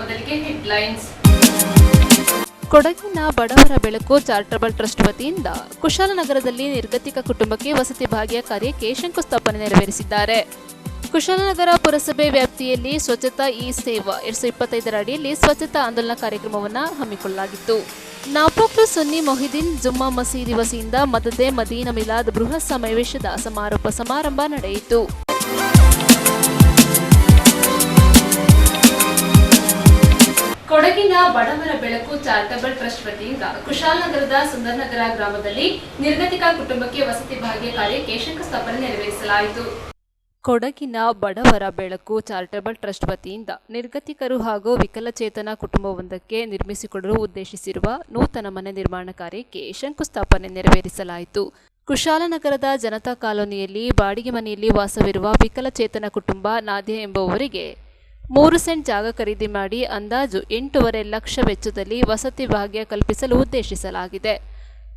ಮೊದಲಿಗೆ ಹೆಡ್ಲೈನ್ಸ್. ಕೊಡಗಿನ ಬಡವರ ಬೆಳಕು ಚಾರಿಟಬಲ್ ಟ್ರಸ್ಟ್ ವತಿಯಿಂದ ಕುಶಾಲನಗರದಲ್ಲಿ ನಿರ್ಗತಿಕ ಕುಟುಂಬಕ್ಕೆ ವಸತಿ ಭಾಗ್ಯ ಕಾರ್ಯಕ್ಕೆ ಶಂಕುಸ್ಥಾಪನೆ ನೆರವೇರಿಸಿದ್ದಾರೆ. ಕುಶಾಲನಗರ ಪುರಸಭೆ ವ್ಯಾಪ್ತಿಯಲ್ಲಿ ಸ್ವಚ್ಛತಾ ಈ ಸೇವಾ 2025 ಅಡಿಯಲ್ಲಿ ಸ್ವಚ್ಛತಾ ಆಂದೋಲನ ಕಾರ್ಯಕ್ರಮವನ್ನು ಹಮ್ಮಿಕೊಳ್ಳಲಾಗಿತ್ತು. ನಾಪೋಕ್ಲು ಸುನ್ನಿ ಮೊಹಿದೀನ್ ಜುಮ್ಮಾ ಮಸೀದಿ ವತಿಯಿಂದ ಮದದೆ ಮದೀನಾ ಮಿಲಾದ್ ಬೃಹತ್ ಸಮಾವೇಶದ ಸಮಾರೋಪ ಸಮಾರಂಭ ನಡೆಯಿತು. ಕೊಡಗಿನ ಬಡವರ ಬೆಳಕು ಚಾರಿಟಬಲ್ ಟ್ರಸ್ಟ್ ವತಿಯಿಂದ ಕುಶಾಲನಗರದ ಸುಂದರನಗರ ಗ್ರಾಮದಲ್ಲಿ ನಿರ್ಗತಿಕ ಕುಟುಂಬಕ್ಕೆ ವಸತಿ ಭಾಗ್ಯ ಕಾರ್ಯಕ್ಕೆ ಶಂಕುಸ್ಥಾಪನೆ ನೆರವೇರಿಸಲಾಯಿತು. ಕೊಡಗಿನ ಬಡವರ ಬೆಳಕು ಚಾರಿಟಬಲ್ ಟ್ರಸ್ಟ್ ವತಿಯಿಂದ ನಿರ್ಗತಿಕರು ಹಾಗೂ ವಿಕಲಚೇತನ ಕುಟುಂಬವೊಂದಕ್ಕೆ ನಿರ್ಮಿಸಿಕೊಡಲು ಉದ್ದೇಶಿಸಿರುವ ನೂತನ ಮನೆ ನಿರ್ಮಾಣ ಕಾರ್ಯಕ್ಕೆ ಶಂಕುಸ್ಥಾಪನೆ ನೆರವೇರಿಸಲಾಯಿತು. ಕುಶಾಲನಗರದ ಜನತಾ ಕಾಲೋನಿಯಲ್ಲಿ ಬಾಡಿಗೆ ಮನೆಯಲ್ಲಿ ವಾಸವಿರುವ ವಿಕಲಚೇತನ ಕುಟುಂಬ ನಾದ್ಯ ಎಂಬುವವರಿಗೆ 3 ಸೆಂಟ್ ಜಾಗ ಖರೀದಿ ಮಾಡಿ ಅಂದಾಜು 8.5 ಲಕ್ಷ ವೆಚ್ಚದಲ್ಲಿ ವಸತಿ ಭಾಗ್ಯ ಕಲ್ಪಿಸಲು ಉದ್ದೇಶಿಸಲಾಗಿದೆ.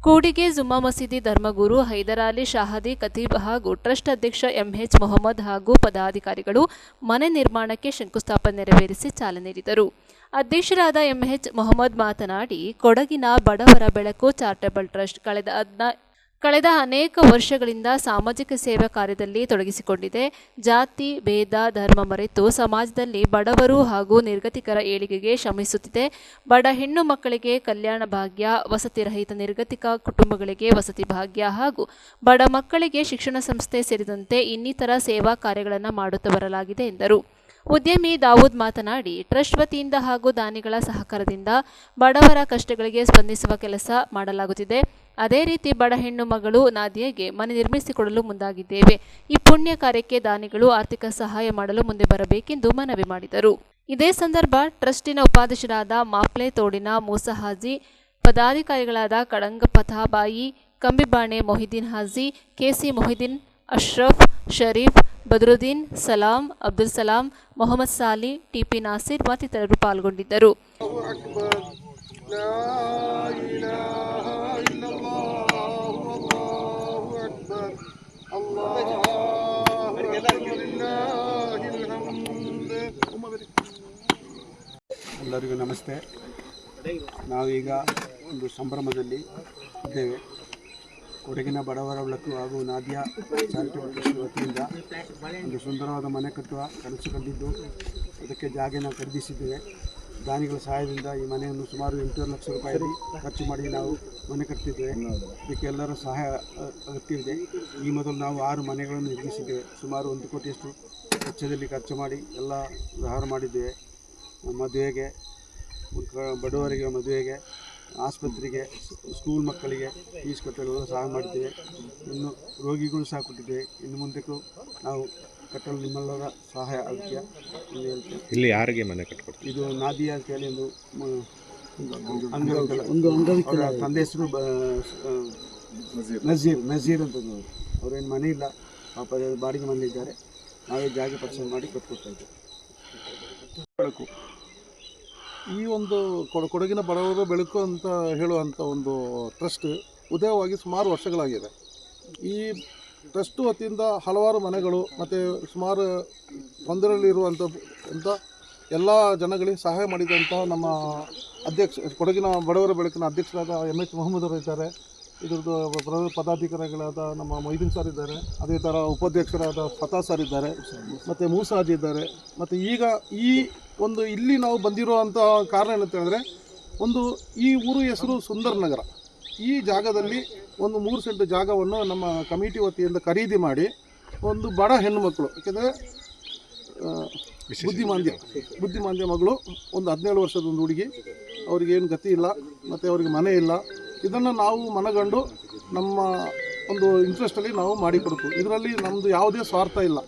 ಕೂಡಿಗೆ ಜುಮ್ಮಾ ಮಸೀದಿ ಧರ್ಮಗುರು ಹೈದರಾಲಿ ಶಾಹದಿ ಖತೀಬ್ ಹಾಗೂ ಟ್ರಸ್ಟ್ ಅಧ್ಯಕ್ಷ ಎಂಎಚ್ ಮೊಹಮ್ಮದ್ ಹಾಗೂ ಪದಾಧಿಕಾರಿಗಳು ಮನೆ ನಿರ್ಮಾಣಕ್ಕೆ ಶಂಕುಸ್ಥಾಪನೆ ನೆರವೇರಿಸಿ ಚಾಲನೆ ನೀಡಿದರು. ಅಧ್ಯಕ್ಷರಾದ ಎಂಎಚ್ ಮೊಹಮ್ಮದ್ ಮಾತನಾಡಿ, ಕೊಡಗಿನ ಬಡವರ ಬೆಳಕು ಚಾರಿಟಬಲ್ ಟ್ರಸ್ಟ್ ಕಳೆದ ಅನೇಕ ವರ್ಷಗಳಿಂದ ಸಾಮಾಜಿಕ ಸೇವಾ ಕಾರ್ಯದಲ್ಲಿ ತೊಡಗಿಸಿಕೊಂಡಿದೆ. ಜಾತಿ ಭೇದ ಧರ್ಮ ಮರೆತು ಸಮಾಜದಲ್ಲಿ ಬಡವರು ಹಾಗೂ ನಿರ್ಗತಿಕರ ಏಳಿಗೆಗೆ ಶ್ರಮಿಸುತ್ತಿದೆ. ಬಡ ಹೆಣ್ಣು ಮಕ್ಕಳಿಗೆ ಕಲ್ಯಾಣ ಭಾಗ್ಯ, ವಸತಿ ರಹಿತ ನಿರ್ಗತಿಕ ಕುಟುಂಬಗಳಿಗೆ ವಸತಿ ಭಾಗ್ಯ ಹಾಗೂ ಬಡ ಮಕ್ಕಳಿಗೆ ಶಿಕ್ಷಣ ಸಂಸ್ಥೆ ಸೇರಿದಂತೆ ಇನ್ನಿತರ ಸೇವಾ ಕಾರ್ಯಗಳನ್ನು ಮಾಡುತ್ತಾ ಬರಲಾಗಿದೆ ಎಂದರು. ಉದ್ಯಮಿ ದಾವೂದ್ ಮಾತನಾಡಿ, ಟ್ರಸ್ಟ್ ವತಿಯಿಂದ ಹಾಗೂ ದಾನಿಗಳ ಸಹಕಾರದಿಂದ ಬಡವರ ಕಷ್ಟಗಳಿಗೆ ಸ್ಪಂದಿಸುವ ಕೆಲಸ ಮಾಡಲಾಗುತ್ತಿದೆ. ಅದೇ ರೀತಿ ಬಡ ಹೆಣ್ಣು ಮಗಳು ನಾದಿಯಾಗೆ ಮನೆ ನಿರ್ಮಿಸಿಕೊಡಲು ಮುಂದಾಗಿದ್ದೇವೆ. ಈ ಪುಣ್ಯ ಕಾರ್ಯಕ್ಕೆ ದಾನಿಗಳು ಆರ್ಥಿಕ ಸಹಾಯ ಮಾಡಲು ಮುಂದೆ ಬರಬೇಕೆಂದು ಮನವಿ ಮಾಡಿದರು. ಇದೇ ಸಂದರ್ಭ ಟ್ರಸ್ಟಿನ ಉಪಾಧ್ಯಕ್ಷರಾದ ಮಾಪ್ಲೆ ತೋಡಿನ ಮೂಸಾ ಹಾಜಿ, ಪದಾಧಿಕಾರಿಗಳಾದ ಕಡಂಗ ಪಥಾಬಾಯಿ, ಕಂಬಿಬಾಣೆ ಮೊಹಿದೀನ್ ಹಾಜಿ, ಕೆಸಿ ಮೊಹಿದೀನ್, ಅಶ್ರಫ್, ಶರೀಫ್, ಬದ್ರುದ್ದೀನ್, ಸಲಾಂ, ಅಬ್ದುಲ್ ಸಲಾಂ, ಮೊಹಮ್ಮದ್ ಸಾಲಿ, ಟಿಪಿ ನಾಸಿರ್ ಮತ್ತಿತರರು ಪಾಲ್ಗೊಂಡಿದ್ದರು. ಎಲ್ಲರಿಗೂ ನಮಸ್ತೆ. ನಾವೀಗ ಒಂದು ಸಂಭ್ರಮದಲ್ಲಿ ಇದ್ದೇವೆ. ಕೊಡಗಿನ ಬಡವರ ಬೆಳಕು ಹಾಗೂ ನಾದ್ಯಾ ಚಾರಿಟಬಲ್ ಟ್ರಸ್ಟ್ ವತಿಯಿಂದ ಒಂದು ಸುಂದರವಾದ ಮನೆ ಕಟ್ಟುವ ಕನಸು ಕಂಡಿದ್ದು ಅದಕ್ಕೆ ಜಾಗನ ಖರೀದಿಸಿದ್ದೇವೆ. ದಾನಿಗಳ ಸಹಾಯದಿಂದ ಈ ಮನೆಯನ್ನು ಸುಮಾರು 8 ಲಕ್ಷ ರೂಪಾಯಿ ಖರ್ಚು ಮಾಡಿ ನಾವು ಮನೆ ಕಟ್ತಿದ್ದೇವೆ. ಇದಕ್ಕೆ ಎಲ್ಲರ ಸಹಾಯ ಅಗತ್ಯವಿದೆ. ಈ ಮೊದಲು ನಾವು 6 ಮನೆಗಳನ್ನು ನಿರ್ಮಿಸಿದ್ದೇವೆ. ಸುಮಾರು 1 ಕೋಟಿಯಷ್ಟು ವೆಚ್ಚದಲ್ಲಿ ಖರ್ಚು ಮಾಡಿ ಎಲ್ಲ ವ್ಯವಹಾರ ಮಾಡಿದ್ದೇವೆ. ಮದುವೆಗೆ, ಬಡವರಿಗೆ ಮದುವೆಗೆ, ಆಸ್ಪತ್ರೆಗೆ, ಸ್ಕೂಲ್ ಮಕ್ಕಳಿಗೆ ಫೀಸ್ ಕಟ್ಟಲು ಸಹಾಯ ಮಾಡಿದ್ದೇವೆ. ಇನ್ನು ರೋಗಿಗಳು ಸಹ ಕೊಟ್ಟಿದ್ದೇವೆ. ಇನ್ನು ಮುಂದಕ್ಕೂ ನಾವು ಕಟ್ಟಲು ನಿಮ್ಮೆಲ್ಲರ ಸಹಾಯ ಅಗತ್ಯ ಎಂದು ಹೇಳ್ತೇವೆ. ಇಲ್ಲಿ ಯಾರಿಗೆ ಮನೆ ಕಟ್ಟಿಕೊಡ್ತೀವಿ? ಇದು ನಾದಿಯಾ ಅಂತ ಹೇಳಿ ಅವರ ತಂದೆ ಹೆಸರು ನಜೀರ್ ಅಂತ. ಅವರೇನು ಮನೆ ಇಲ್ಲ, ಪಾಪ ಬಾಡಿಗೆ ಮನೆಯಿದ್ದಾರೆ. ನಾವೇ ಜಾಗ ಪರಿಚಯ ಮಾಡಿ ಕಟ್ಕೊಡ್ತಾ ಇದ್ದೇವೆ. ಬೆಳಕು ಈ ಒಂದು ಕೊಡಗಿನ ಬಡವರ ಬೆಳಕು ಅಂತ ಹೇಳುವಂಥ ಒಂದು ಟ್ರಸ್ಟ್ ಉದಯವಾಗಿ ಸುಮಾರು ವರ್ಷಗಳಾಗಿದೆ. ಈ ಟ್ರಸ್ಟ್ ವತಿಯಿಂದ ಹಲವಾರು ಮನೆಗಳು ಮತ್ತು ಸುಮಾರು ತೊಂದರೆಯಲ್ಲಿರುವಂಥ ಎಲ್ಲ ಜನಗಳಿಗೆ ಸಹಾಯ ಮಾಡಿದಂಥ ನಮ್ಮ ಕೊಡಗಿನ ಬಡವರ ಬೆಳಕಿನ ಅಧ್ಯಕ್ಷರಾದ ಎಂಎಚ್ ಮೊಹಮ್ಮದ್ ಅವರು ಇದ್ದಾರೆ. ಇದ್ರದ್ದು ಪದಾಧಿಕಾರಿಗಳಾದ ನಮ್ಮ ಮೊಹಿದೀನ್ ಸರ್ ಇದ್ದಾರೆ. ಅದೇ ಥರ ಉಪಾಧ್ಯಕ್ಷರಾದ ಫತಾ ಸರ್ ಇದ್ದಾರೆ, ಮತ್ತು ಮೂಸಾಜ್ ಇದ್ದಾರೆ. ಮತ್ತು ಈಗ ಈ ಒಂದು ಇಲ್ಲಿ ನಾವು ಬಂದಿರುವಂಥ ಕಾರಣ ಏನಂತೇಳಿದ್ರೆ, ಒಂದು ಈ ಊರು ಹೆಸರು ಸುಂದರನಗರ. ಈ ಜಾಗದಲ್ಲಿ ಒಂದು 3 ಸೆಂಟ್ ಜಾಗವನ್ನು ನಮ್ಮ ಕಮಿಟಿ ವತಿಯಿಂದ ಖರೀದಿ ಮಾಡಿ ಒಂದು ಬಡ ಹೆಣ್ಣು ಮಕ್ಕಳು, ಯಾಕೆಂದರೆ ಬುದ್ಧಿಮಾಂದ್ಯ ಮಗಳು, ಒಂದು 17 ವರ್ಷದ ಒಂದು ಹುಡುಗಿ, ಅವ್ರಿಗೇನು ಗತಿ ಇಲ್ಲ ಮತ್ತು ಅವ್ರಿಗೆ ಮನೆ ಇಲ್ಲ. ಇದನ್ನು ನಾವು ಮನಗಂಡು ನಮ್ಮ ಒಂದು ಇಂಟ್ರೆಸ್ಟಲ್ಲಿ ನಾವು ಮಾಡಿಕೊಡ್ತೀವಿ. ಇದರಲ್ಲಿ ನಮ್ಮದು ಯಾವುದೇ ಸ್ವಾರ್ಥ ಇಲ್ಲ.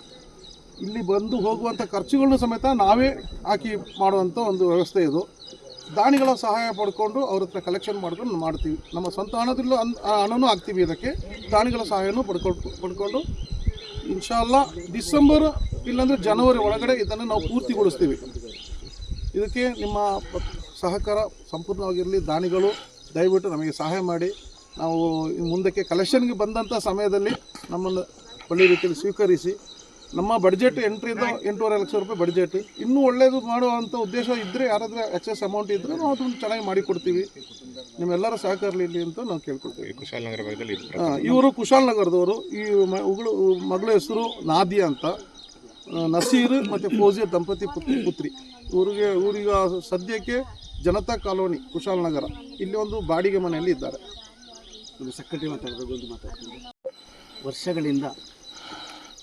ಇಲ್ಲಿ ಬಂದು ಹೋಗುವಂಥ ಖರ್ಚುಗಳನ್ನು ಸಮೇತ ನಾವೇ ಹಾಕಿ ಮಾಡುವಂಥ ಒಂದು ವ್ಯವಸ್ಥೆ ಇದು. ದಾನಿಗಳ ಸಹಾಯ ಪಡ್ಕೊಂಡು ಅವ್ರ ಹತ್ರ ಕಲೆಕ್ಷನ್ ಮಾಡ್ಕೊಂಡು ಮಾಡ್ತೀವಿ. ನಮ್ಮ ಸ್ವಂತ ಹಣನೂ ಹಾಕ್ತೀವಿ. ಇದಕ್ಕೆ ದಾನಿಗಳ ಸಹಾಯನೂ ಪಡ್ಕೊಂಡು ಇನ್ಶಾಲ್ಲಾ ಡಿಸೆಂಬರ್ ಇಲ್ಲಾಂದರೆ ಜನವರಿ ಒಳಗಡೆ ಇದನ್ನು ನಾವು ಪೂರ್ತಿಗೊಳಿಸ್ತೀವಿ. ಇದಕ್ಕೆ ನಿಮ್ಮ ಸಹಕಾರ ಸಂಪೂರ್ಣವಾಗಿರಲಿ. ದಾನಿಗಳು ದಯವಿಟ್ಟು ನಮಗೆ ಸಹಾಯ ಮಾಡಿ ನಾವು ಮುಂದಕ್ಕೆ ಕಲೆಕ್ಷನ್ಗೆ ಬಂದಂಥ ಸಮಯದಲ್ಲಿ ನಮ್ಮನ್ನು ಒಳ್ಳೆಯ ರೀತಿಯಲ್ಲಿ ಸ್ವೀಕರಿಸಿ ನಮ್ಮ ಬಡ್ಜೆಟ್ 8.5 ಲಕ್ಷ ರೂಪಾಯಿ ಬಡ್ಜೆಟ್. ಇನ್ನೂ ಒಳ್ಳೆಯದು ಮಾಡುವಂಥ ಉದ್ದೇಶ ಇದ್ದರೆ, ಯಾರಾದರೂ ಎಕ್ಸೆಸ್ ಅಮೌಂಟ್ ಇದ್ದರೆ ನಾವು ಅದನ್ನು ಚೆನ್ನಾಗಿ ಮಾಡಿಕೊಡ್ತೀವಿ. ನಿಮ್ಮೆಲ್ಲರ ಸಹಕಾರ ಇರಲಿ ಅಂತ ನಾವು ಕೇಳ್ಕೊಳ್ತೀವಿ. ಕುಶಾಲನಗರ ಭಾಗದಲ್ಲಿ ಇವರು ಕುಶಾಲನಗರದವರು. ಈ ಮಗಳ ಹೆಸರು ನಾದಿಯಾ ಅಂತ, ನಸೀರ್ ಮತ್ತು ಫೌಜಿಯಾ ದಂಪತಿ ಪುತ್ರಿ. ಇವರಿಗೆ ಸದ್ಯಕ್ಕೆ ಜನತಾ ಕಾಲೋನಿ ಕುಶಾಲನಗರ ಇಲ್ಲಿ ಒಂದು ಬಾಡಿಗೆ ಮನೆಯಲ್ಲಿ ಇದ್ದಾರೆ. ವರ್ಷಗಳಿಂದ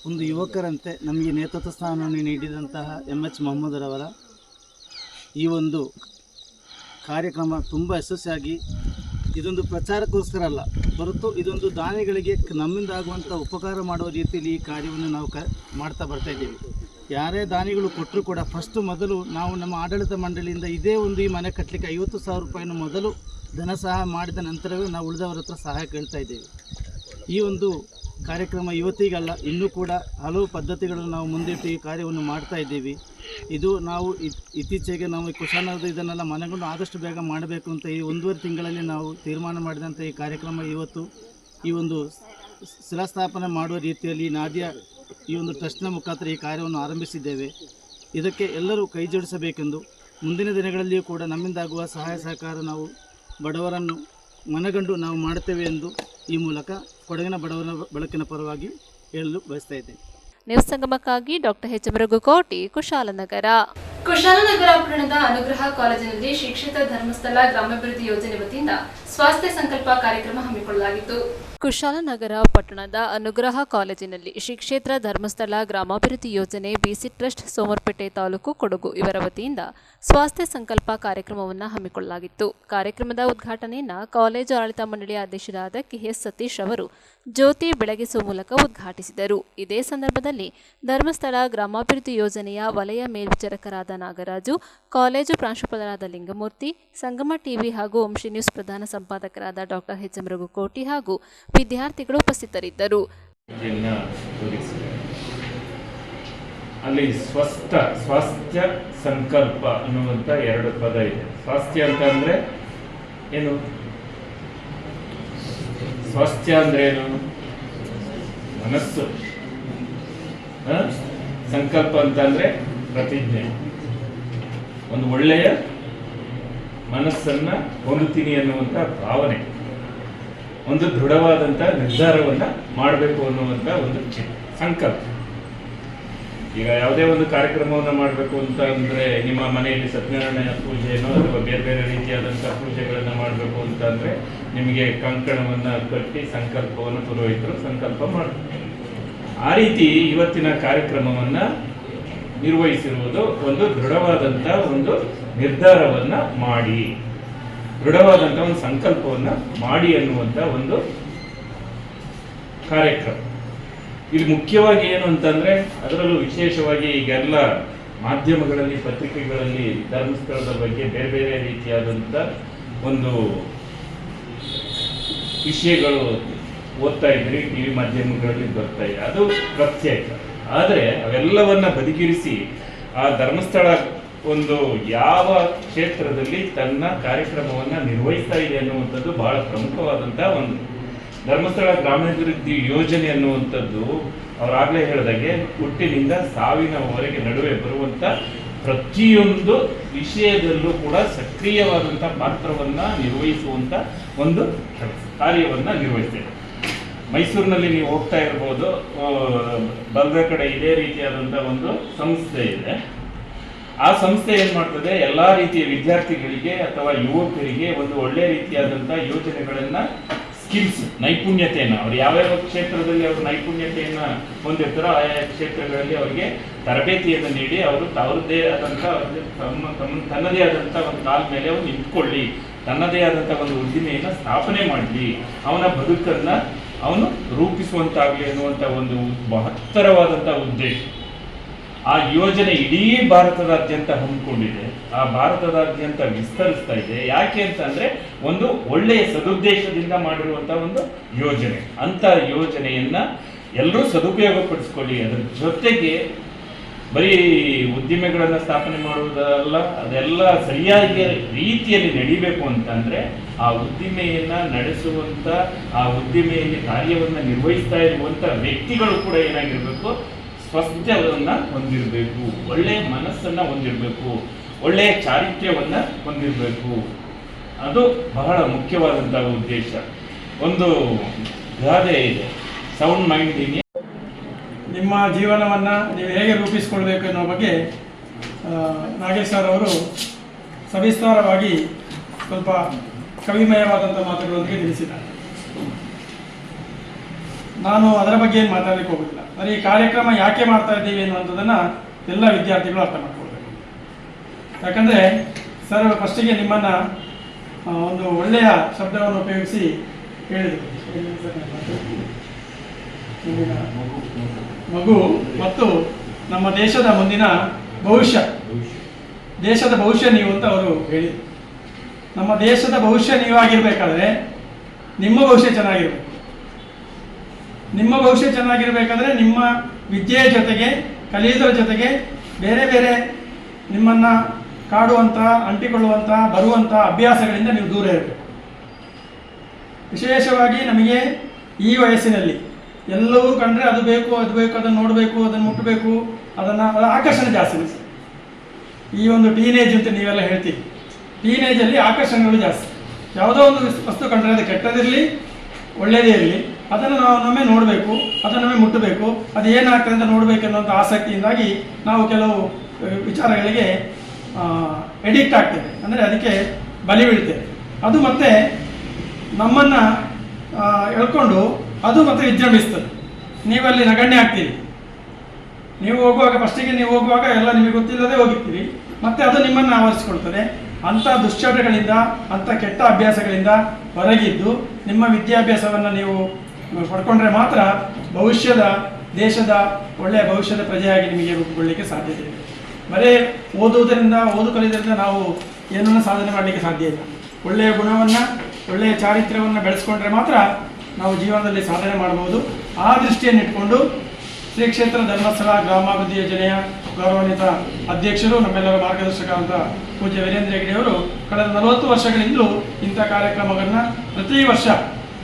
ಒಂದು ಯುವಕರಂತೆ ನಮಗೆ ನೇತೃತ್ವ ಸ್ಥಾನವನ್ನು ನೀಡಿದಂತಹ MH ಮೊಹಮ್ಮದರವರ ಈ ಒಂದು ಕಾರ್ಯಕ್ರಮ ತುಂಬ ಯಶಸ್ವಿಯಾಗಿ, ಇದೊಂದು ಪ್ರಚಾರಕ್ಕೋಸ್ಕರ ಅಲ್ಲ ಹೊರತು ಇದೊಂದು ದಾನಿಗಳಿಗೆ ನಮ್ಮಿಂದ ಆಗುವಂಥ ಉಪಕಾರ ಮಾಡುವ ರೀತಿಯಲ್ಲಿ ಈ ಕಾರ್ಯವನ್ನು ನಾವು ಮಾಡ್ತಾ ಬರ್ತಾ ಇದ್ದೀವಿ. ಯಾರೇ ದಾನಿಗಳು ಕೊಟ್ಟರು ಕೂಡ ಮೊದಲು ನಾವು ನಮ್ಮ ಆಡಳಿತ ಮಂಡಳಿಯಿಂದ ಇದೇ ಒಂದು ಈ ಮನೆ ಕಟ್ಟಲಿಕ್ಕೆ 50,000 ರೂಪಾಯಿನ ಮೊದಲು ಧನ ಸಹಾಯ ಮಾಡಿದ ನಂತರವೇ ನಾವು ಉಳಿದವರ ಹತ್ರ ಸಹಾಯ ಕೇಳ್ತಾ ಇದ್ದೇವೆ. ಈ ಒಂದು ಕಾರ್ಯಕ್ರಮ ಇವತ್ತಿಗಲ್ಲ, ಇನ್ನೂ ಕೂಡ ಹಲವು ಪದ್ಧತಿಗಳನ್ನು ನಾವು ಮುಂದಿಟ್ಟು ಈ ಕಾರ್ಯವನ್ನು ಮಾಡ್ತಾ ಇದ್ದೀವಿ. ಇದು ನಾವು ಇತ್ತೀಚೆಗೆ ನಾವು ಕುಶಾಲನಗರದ ಇದನ್ನೆಲ್ಲ ಮನೆಗೊಂಡು ಆದಷ್ಟು ಬೇಗ ಮಾಡಬೇಕು ಅಂತ ಈ 1.5 ತಿಂಗಳಲ್ಲಿ ನಾವು ತೀರ್ಮಾನ ಮಾಡಿದಂಥ ಈ ಕಾರ್ಯಕ್ರಮ ಇವತ್ತು ಈ ಒಂದು ಶಿಲಾಸ್ಥಾಪನೆ ಮಾಡುವ ರೀತಿಯಲ್ಲಿ ನಾದಿಯಾ ಈ ಒಂದು ಟ್ರಸ್ಟ್ನ ಮುಖಾಂತರ ಈ ಕಾರ್ಯವನ್ನು ಆರಂಭಿಸಿದ್ದೇವೆ. ಇದಕ್ಕೆ ಎಲ್ಲರೂ ಕೈ ಜೋಡಿಸಬೇಕೆಂದು, ಮುಂದಿನ ದಿನಗಳಲ್ಲಿಯೂ ಕೂಡ ನಮ್ಮಿಂದಾಗುವ ಸಹಾಯ ಸಹಕಾರ ನಾವು ಬಡವರನ್ನು ಮನಗಂಡು ನಾವು ಮಾಡುತ್ತೇವೆ ಎಂದು ಈ ಮೂಲಕ ಕೊಡಗಿನ ಬಡವರ ಬೆಳಕಿನ ಪರವಾಗಿ ಹೇಳಲು ಬಯಸ್ತಾ ಇದ್ದೇನೆ. ನ್ಯೂಸ್ ಸಂಗಮಕ್ಕಾಗಿ ಡಾಕ್ಟರ್ ಎಚ್ ಮರಗುಕೋಟಿ, ಕುಶಾಲನಗರ. ಕುಶಾಲನಗರ ಪಟ್ಟಣದ ಅನುಗ್ರಹ ಕಾಲೇಜಿನಲ್ಲಿ ಶ್ರೀ ಕ್ಷೇತ್ರ ಧರ್ಮಸ್ಥಳ ಗ್ರಾಮಾಭಿವೃದ್ಧಿ ಯೋಜನೆ ವತಿಯಿಂದ ಸ್ವಾಸ್ಥ್ಯ ಸಂಕಲ್ಪ ಕಾರ್ಯಕ್ರಮ ಹಮ್ಮಿಕೊಳ್ಳಲಾಗಿತ್ತು. ಕುಶಾಲನಗರ ಪಟ್ಟಣದ ಅನುಗ್ರಹ ಕಾಲೇಜಿನಲ್ಲಿ ಶ್ರೀ ಕ್ಷೇತ್ರ ಧರ್ಮಸ್ಥಳ ಗ್ರಾಮಾಭಿವೃದ್ಧಿ ಯೋಜನೆ BC ಟ್ರಸ್ಟ್ ಸೋಮರ್ಪೇಟೆ ತಾಲೂಕು ಕೊಡಗು ಇವರ ವತಿಯಿಂದ ಸ್ವಾಸ್ಥ್ಯ ಸಂಕಲ್ಪ ಕಾರ್ಯಕ್ರಮವನ್ನು ಹಮ್ಮಿಕೊಳ್ಳಲಾಗಿತ್ತು. ಕಾರ್ಯಕ್ರಮದ ಉದ್ಘಾಟನೆಯನ್ನು ಕಾಲೇಜು ಆಡಳಿತ ಮಂಡಳಿಯ ಅಧ್ಯಕ್ಷರಾದ KS ಸತೀಶ್ ಅವರು ಜ್ಯೋತಿ ಬೆಳಗಿಸುವ ಮೂಲಕ ಉದ್ಘಾಟಿಸಿದರು. ಇದೇ ಸಂದರ್ಭದಲ್ಲಿ ಧರ್ಮಸ್ಥಳ ಗ್ರಾಮಾಭಿವೃದ್ಧಿ ಯೋಜನೆಯ ವಲಯ ಮೇಲ್ವಿಚಾರಕರಾದ ನಾಗರಾಜು, ಕಾಲೇಜು ಪ್ರಾಂಶುಪಾಲರಾದ ಲಿಂಗಮೂರ್ತಿ, ಸಂಗಮ ಟಿವಿ ಹಾಗೂ ವಂಶಿ ನ್ಯೂಸ್ ಪ್ರಧಾನ ಸಂಪಾದಕರಾದ ಡಾಕ್ಟರ್ ಎಚ್ ಮರಗುಕೋಟಿ ಹಾಗೂ ವಿದ್ಯಾರ್ಥಿಗಳು ಉಪಸ್ಥಿತರಿದ್ದರು. ಅಲ್ಲಿ ಸ್ವಾಸ್ಥ್ಯ ಸಂಕಲ್ಪ ಅನ್ನುವಂಥ 2 ಪದ ಇದೆ. ಸ್ವಾಸ್ಥ್ಯ ಅಂತ ಅಂದ್ರೆ ಏನು? ಸ್ವಾಸ್ಥ್ಯ ಅಂದ್ರೆ ಏನು? ಮನಸ್ಸು. ಸಂಕಲ್ಪ ಅಂತಂದ್ರೆ ಪ್ರತಿಜ್ಞೆ. ಒಂದು ಒಳ್ಳೆಯ ಮನಸ್ಸನ್ನ ಹೊಂದುತ್ತೀನಿ ಅನ್ನುವಂಥ ಭಾವನೆ, ಒಂದು ದೃಢವಾದಂಥ ನಿರ್ಧಾರವನ್ನ ಮಾಡಬೇಕು ಅನ್ನುವಂಥ ಒಂದು ಸಂಕಲ್ಪ. ಈಗ ಯಾವುದೇ ಒಂದು ಕಾರ್ಯಕ್ರಮವನ್ನು ಮಾಡಬೇಕು ಅಂತ ಅಂದ್ರೆ, ನಿಮ್ಮ ಮನೆಯಲ್ಲಿ ಸತ್ಯನಾರಾಯಣ ಪೂಜೆನೋ ಅಥವಾ ಬೇರೆ ಬೇರೆ ರೀತಿಯಾದಂಥ ಪೂಜೆಗಳನ್ನು ಮಾಡಬೇಕು ಅಂತ ಅಂದ್ರೆ ನಿಮಗೆ ಕಂಕಣವನ್ನು ಕಟ್ಟಿ ಸಂಕಲ್ಪವನ್ನು ಪುರೋಹಿತರು ಸಂಕಲ್ಪ ಮಾಡ್ತಾರೆ. ಆ ರೀತಿ ಇವತ್ತಿನ ಕಾರ್ಯಕ್ರಮವನ್ನ ನಿರ್ವಹಿಸಿರುವುದು ಒಂದು ದೃಢವಾದಂಥ ಒಂದು ನಿರ್ಧಾರವನ್ನ ಮಾಡಿ, ದೃಢವಾದಂಥ ಒಂದು ಸಂಕಲ್ಪವನ್ನ ಮಾಡಿ ಅನ್ನುವಂಥ ಒಂದು ಕಾರ್ಯಕ್ರಮ. ಇಲ್ಲಿ ಮುಖ್ಯವಾಗಿ ಏನು ಅಂತಂದ್ರೆ, ಅದರಲ್ಲೂ ವಿಶೇಷವಾಗಿ ಈಗೆಲ್ಲ ಮಾಧ್ಯಮಗಳಲ್ಲಿ, ಪತ್ರಿಕೆಗಳಲ್ಲಿ ಧರ್ಮಸ್ಥಳದ ಬಗ್ಗೆ ಬೇರೆ ಬೇರೆ ರೀತಿಯಾದಂಥ ಒಂದು ವಿಷಯಗಳು ಓದ್ತಾ ಇದ್ರಿ, ಟಿವಿ ಮಾಧ್ಯಮಗಳಲ್ಲಿ ಬರ್ತಾ ಇದೆ, ಅದು ಪ್ರತ್ಯೇಕ. ಆದರೆ ಅವೆಲ್ಲವನ್ನ ಬದಿಗಿರಿಸಿ ಆ ಧರ್ಮಸ್ಥಳ ಒಂದು ಯಾವ ಕ್ಷೇತ್ರದಲ್ಲಿ ತನ್ನ ಕಾರ್ಯಕ್ರಮವನ್ನ ನಿರ್ವಹಿಸ್ತಾ ಇದೆ ಅನ್ನುವಂಥದ್ದು ಬಹಳ ಪ್ರಮುಖವಾದಂಥ ಒಂದು. ಧರ್ಮಸ್ಥಳ ಗ್ರಾಮಾಭಿವೃದ್ಧಿ ಯೋಜನೆ ಅನ್ನುವಂಥದ್ದು ಅವರಾಗಲೇ ಹೇಳಿದಾಗೆ ಹುಟ್ಟಿನಿಂದ ಸಾವಿನವರೆಗೆ ನಡುವೆ ಬರುವಂಥ ಪ್ರತಿಯೊಂದು ವಿಷಯದಲ್ಲೂ ಕೂಡ ಸಕ್ರಿಯವಾದಂಥ ಪಾತ್ರವನ್ನ ನಿರ್ವಹಿಸುವಂಥ ಒಂದು ಕಾರ್ಯವನ್ನ ನಿರ್ವಹಿಸ್ತೇವೆ. ಮೈಸೂರಿನಲ್ಲಿ ನೀವು ಹೋಗ್ತಾ ಇರ್ಬೋದು, ಬಲದ ಕಡೆ ಇದೇ ರೀತಿಯಾದಂಥ ಒಂದು ಸಂಸ್ಥೆ ಇದೆ. ಆ ಸಂಸ್ಥೆ ಏನ್ ಮಾಡ್ತದೆ, ಎಲ್ಲಾ ರೀತಿಯ ವಿದ್ಯಾರ್ಥಿಗಳಿಗೆ ಅಥವಾ ಯುವಕರಿಗೆ ಒಂದು ಒಳ್ಳೆ ರೀತಿಯಾದಂಥ ಯೋಜನೆಗಳನ್ನ, ಸ್ಕಿಲ್ಸ್, ನೈಪುಣ್ಯತೆಯನ್ನು, ಅವ್ರು ಯಾವ್ಯಾವ ಕ್ಷೇತ್ರದಲ್ಲಿ ಅವರು ನೈಪುಣ್ಯತೆಯನ್ನ ಹೊಂದಿರ್ತಾರೋ ಆಯಾ ಕ್ಷೇತ್ರಗಳಲ್ಲಿ ಅವರಿಗೆ ತರಬೇತಿಯನ್ನು ನೀಡಿ ಅವರು ಅವರದ್ದೇ ಆದಂಥ ತನ್ನದೇ ಆದಂಥ ಒಂದು ಕಾಲ ಮೇಲೆ ಅವನು ನಿಂತ್ಕೊಳ್ಳಿ, ತನ್ನದೇ ಆದಂಥ ಒಂದು ಉದ್ದಿಮೆಯನ್ನು ಸ್ಥಾಪನೆ ಮಾಡಲಿ, ಅವನ ಬದುಕನ್ನ ಅವನು ರೂಪಿಸುವಂತಾಗಲಿ ಅನ್ನುವಂಥ ಒಂದು ಮಹತ್ತರವಾದಂಥ ಉದ್ದೇಶ. ಆ ಯೋಜನೆ ಇಡೀ ಭಾರತದಾದ್ಯಂತ ಹಮ್ಮಿಕೊಂಡಿದೆ, ಆ ಭಾರತದಾದ್ಯಂತ ವಿಸ್ತರಿಸ್ತಾ ಇದೆ. ಯಾಕೆ ಅಂತಂದ್ರೆ ಒಂದು ಒಳ್ಳೆಯ ಸದುದ್ದೇಶದಿಂದ ಮಾಡಿರುವಂತಹ ಒಂದು ಯೋಜನೆ. ಅಂತ ಯೋಜನೆಯನ್ನ ಎಲ್ಲರೂ ಸದುಪಯೋಗ ಪಡಿಸ್ಕೊಳ್ಳಿ. ಅದರ ಜೊತೆಗೆ ಬರೀ ಉದ್ದಿಮೆಗಳನ್ನ ಸ್ಥಾಪನೆ ಮಾಡುವುದಲ್ಲ, ಅದೆಲ್ಲ ಸರಿಯಾಗಿ ರೀತಿಯಲ್ಲಿ ನಡಿಬೇಕು ಅಂತಂದ್ರೆ ಆ ಉದ್ದಿಮೆಯನ್ನ ನಡೆಸುವಂತ, ಆ ಉದ್ದಿಮೆಯಲ್ಲಿ ಕಾರ್ಯವನ್ನ ನಿರ್ವಹಿಸ್ತಾ ಇರುವಂತ ವ್ಯಕ್ತಿಗಳು ಕೂಡ ಏನಾಗಿರ್ಬೇಕು, ಸ್ವಸ್ಥವನ್ನು ಹೊಂದಿರಬೇಕು, ಒಳ್ಳೆಯ ಮನಸ್ಸನ್ನು ಹೊಂದಿರಬೇಕು, ಒಳ್ಳೆಯ ಚಾರಿತ್ರ್ಯವನ್ನು ಹೊಂದಿರಬೇಕು. ಅದು ಬಹಳ ಮುಖ್ಯವಾದಂತಹ ಉದ್ದೇಶ. ಒಂದು ಗಾದೆ ಇದೆ, ಸೌಂಡ್ ಮೈಂಡ್ ಇನ್. ನಿಮ್ಮ ಜೀವನವನ್ನು ನೀವು ಹೇಗೆ ರೂಪಿಸಿಕೊಳ್ಬೇಕು ಅನ್ನೋ ಬಗ್ಗೆ ನಾಗೇಶ್ ಸರ್ ಅವರು ಸವಿಸ್ತಾರವಾಗಿ ಸ್ವಲ್ಪ ಕವಿಮಯವಾದಂಥ ಮಾತುಗಳೊಂದಿಗೆ ತಿಳಿಸಿದ್ದಾರೆ. ನಾನು ಅದರ ಬಗ್ಗೆ ಏನು ಮಾತಾಡಲಿಕ್ಕೆ ಹೋಗೋದಿಲ್ಲ. ಆದರೆ ಈ ಕಾರ್ಯಕ್ರಮ ಯಾಕೆ ಮಾಡ್ತಾ ಇದ್ದೀವಿ ಅನ್ನುವಂಥದ್ದನ್ನು ಎಲ್ಲ ವಿದ್ಯಾರ್ಥಿಗಳು ಅರ್ಥ ಮಾಡ್ಕೊಳ್ಬೇಕು. ಯಾಕಂದರೆ ಸರ್ ಫಸ್ಟಿಗೆ ನಿಮ್ಮನ್ನು ಒಂದು ಒಳ್ಳೆಯ ಶಬ್ದವನ್ನು ಉಪಯೋಗಿಸಿ ಹೇಳಿದರು, ಮಗು ಮತ್ತು ನಮ್ಮ ದೇಶದ ಮುಂದಿನ ಭವಿಷ್ಯ, ದೇಶದ ಭವಿಷ್ಯ ನೀವು ಅಂತ ಅವರು ಹೇಳಿದರು. ನಮ್ಮ ದೇಶದ ಭವಿಷ್ಯ ನೀವಾಗಿರಬೇಕಾದ್ರೆ ನಿಮ್ಮ ಭವಿಷ್ಯ ಚೆನ್ನಾಗಿರಬೇಕು. ನಿಮ್ಮ ಭವಿಷ್ಯ ಚೆನ್ನಾಗಿರಬೇಕಾದ್ರೆ ನಿಮ್ಮ ವಿದ್ಯೆಯ ಜೊತೆಗೆ, ಕಲಿಯುವುದರ ಜೊತೆಗೆ ಬೇರೆ ಬೇರೆ ನಿಮ್ಮನ್ನು ಕಾಡುವಂಥ, ಅಂಟಿಕೊಳ್ಳುವಂಥ, ಬರುವಂಥ ಅಭ್ಯಾಸಗಳಿಂದ ನೀವು ದೂರ ಇರಬೇಕು. ವಿಶೇಷವಾಗಿ ನಮಗೆ ಈ ವಯಸ್ಸಿನಲ್ಲಿ ಎಲ್ಲವೂ ಕಂಡ್ರೆ ಅದು ಬೇಕು, ಅದನ್ನು ನೋಡಬೇಕು, ಅದನ್ನು ಮುಟ್ಟಬೇಕು, ಅದರ ಆಕರ್ಷಣೆ ಜಾಸ್ತಿ ಇದೆ. ಈ ಒಂದು ಟೀನೇಜ್ ಅಂತ ನೀವೆಲ್ಲ ಹೇಳ್ತೀವಿ, ಟೀನೇಜಲ್ಲಿ ಆಕರ್ಷಣೆಗಳು ಜಾಸ್ತಿ. ಯಾವುದೋ ಒಂದು ವಸ್ತು ಕಂಡ್ರೆ ಅದು ಕೆಟ್ಟದಿರಲಿ ಒಳ್ಳೆಯದೇ ಇರಲಿ, ಅದನ್ನು ನಾವು ನಮ್ಮೇ ನೋಡಬೇಕು, ಅದನ್ನು ನಮ್ಮೇ ಮುಟ್ಟಬೇಕು, ಅದು ಏನಾಗ್ತದೆ ಅಂತ ನೋಡಬೇಕು ಅನ್ನೋಂಥ ಆಸಕ್ತಿಯಿಂದಾಗಿ ನಾವು ಕೆಲವು ವಿಚಾರಗಳಿಗೆ ಎಡಿಕ್ಟ್ ಆಗ್ತೇವೆ, ಅಂದರೆ ಅದಕ್ಕೆ ಬಲಿ ಬೀಳ್ತೇವೆ. ಅದು ಮತ್ತೆ ನಮ್ಮನ್ನು ಎಳ್ಕೊಂಡು ಅದು ಮತ್ತೆ ವಿಜೃಂಭಿಸ್ತದೆ. ನೀವಲ್ಲಿ ನಗಣ್ಯ ಆಗ್ತೀರಿ. ನೀವು ಹೋಗುವಾಗ ಫಸ್ಟಿಗೆ ನೀವು ಹೋಗುವಾಗ ಎಲ್ಲ ನಿಮಗೆ ಗೊತ್ತಿಲ್ಲದೆ ಹೋಗಿರ್ತೀರಿ, ಮತ್ತೆ ಅದು ನಿಮ್ಮನ್ನು ಆವರಿಸಿಕೊಳ್ತದೆ. ಅಂಥ ದುಶ್ಚಟಗಳಿಂದ, ಅಂಥ ಕೆಟ್ಟ ಅಭ್ಯಾಸಗಳಿಂದ ಹೊರಗಿದ್ದು ನಿಮ್ಮ ವಿದ್ಯಾಭ್ಯಾಸವನ್ನು ನೀವು ಪಡ್ಕೊಂಡ್ರೆ ಮಾತ್ರ ಭವಿಷ್ಯದ, ದೇಶದ ಒಳ್ಳೆಯ ಭವಿಷ್ಯದ ಪ್ರಜೆಯಾಗಿ ನಿಮಗೆ ರೂಪುಗೊಳ್ಳಲಿಕ್ಕೆ ಸಾಧ್ಯತೆ ಇದೆ. ಬರೀ ಓದುವುದರಿಂದ, ಕಲಿಯೋದ್ರಿಂದ ನಾವು ಏನನ್ನು ಸಾಧನೆ ಮಾಡಲಿಕ್ಕೆ ಸಾಧ್ಯ ಇಲ್ಲ. ಒಳ್ಳೆಯ ಗುಣವನ್ನು, ಒಳ್ಳೆಯ ಚಾರಿತ್ರ್ಯವನ್ನು ಬೆಳೆಸ್ಕೊಂಡ್ರೆ ಮಾತ್ರ ನಾವು ಜೀವನದಲ್ಲಿ ಸಾಧನೆ ಮಾಡಬಹುದು. ಆ ದೃಷ್ಟಿಯನ್ನಿಟ್ಕೊಂಡು ಶ್ರೀ ಕ್ಷೇತ್ರ ಧರ್ಮಸ್ಥಳ ಗ್ರಾಮಾಭಿವೃದ್ಧಿ ಯೋಜನೆಯ ಗೌರವಾನ್ವಿತ ಅಧ್ಯಕ್ಷರು, ನಮ್ಮೆಲ್ಲರ ಮಾರ್ಗದರ್ಶಕ ಅಂತ ಪೂಜ್ಯ ವೀರೇಂದ್ರ ಹೆಗ್ಡೆಯವರು ಕಳೆದ 40 ವರ್ಷಗಳಿಂದಲೂ ಇಂಥ ಕಾರ್ಯಕ್ರಮಗಳನ್ನು ಪ್ರತಿ ವರ್ಷ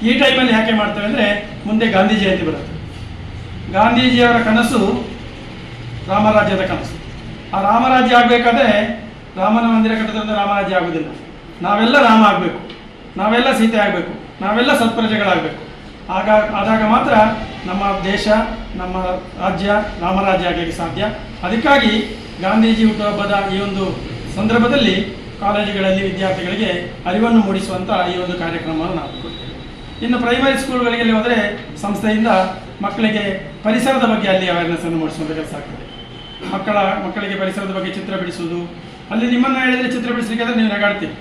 ಈ ಟೈಮಲ್ಲಿ ಯಾಕೆ ಮಾಡ್ತೇವೆ ಅಂದರೆ, ಮುಂದೆ ಗಾಂಧಿ ಜಯಂತಿ ಬರುತ್ತೆ. ಗಾಂಧೀಜಿಯವರ ಕನಸು ರಾಮರಾಜ್ಯದ ಕನಸು. ಆ ರಾಮರಾಜ್ಯ ಆಗಬೇಕಾದ್ರೆ ರಾಮನ ಮಂದಿರ ಕಟ್ಟೋದ್ರಿಂದ ರಾಮರಾಜ್ಯ ಆಗೋದಿಲ್ಲ. ನಾವೆಲ್ಲ ರಾಮ ಆಗಬೇಕು, ನಾವೆಲ್ಲ ಸೀತೆ ಆಗಬೇಕು, ನಾವೆಲ್ಲ ಸತ್ಪ್ರಜೆಗಳಾಗಬೇಕು. ಆದಾಗ ಮಾತ್ರ ನಮ್ಮ ದೇಶ, ನಮ್ಮ ರಾಜ್ಯ ರಾಮರಾಜ್ಯ ಆಗಲಿಕ್ಕೆ ಸಾಧ್ಯ. ಅದಕ್ಕಾಗಿ ಗಾಂಧೀಜಿ ಹುಟ್ಟುಹಬ್ಬದ ಈ ಒಂದು ಸಂದರ್ಭದಲ್ಲಿ ಕಾಲೇಜುಗಳಲ್ಲಿ ವಿದ್ಯಾರ್ಥಿಗಳಿಗೆ ಅರಿವನ್ನು ಮೂಡಿಸುವಂಥ ಈ ಒಂದು ಕಾರ್ಯಕ್ರಮವನ್ನು ನಾವು ಕೊಡ್ತೇವೆ. ಇನ್ನು ಪ್ರೈಮರಿ ಸ್ಕೂಲ್ಗಳಿಗೆ ಹೋದರೆ ಸಂಸ್ಥೆಯಿಂದ ಮಕ್ಕಳಿಗೆ ಪರಿಸರದ ಬಗ್ಗೆ ಅಲ್ಲಿ ಅವೇರ್ನೆಸ್ಸನ್ನು ಮೂಡಿಸುವಂಥ ಕೆಲಸ ಆಗ್ತದೆ. ಮಕ್ಕಳಿಗೆ ಪರಿಸರದ ಬಗ್ಗೆ ಚಿತ್ರ ಬಿಡಿಸುವುದು. ಅಲ್ಲಿ ನಿಮ್ಮನ್ನು ಹೇಳಿದರೆ ಚಿತ್ರ ಬಿಡಿಸಲಿಕ್ಕಾದ್ರೆ ನೀವು ನಗಾಡ್ತೀವಿ,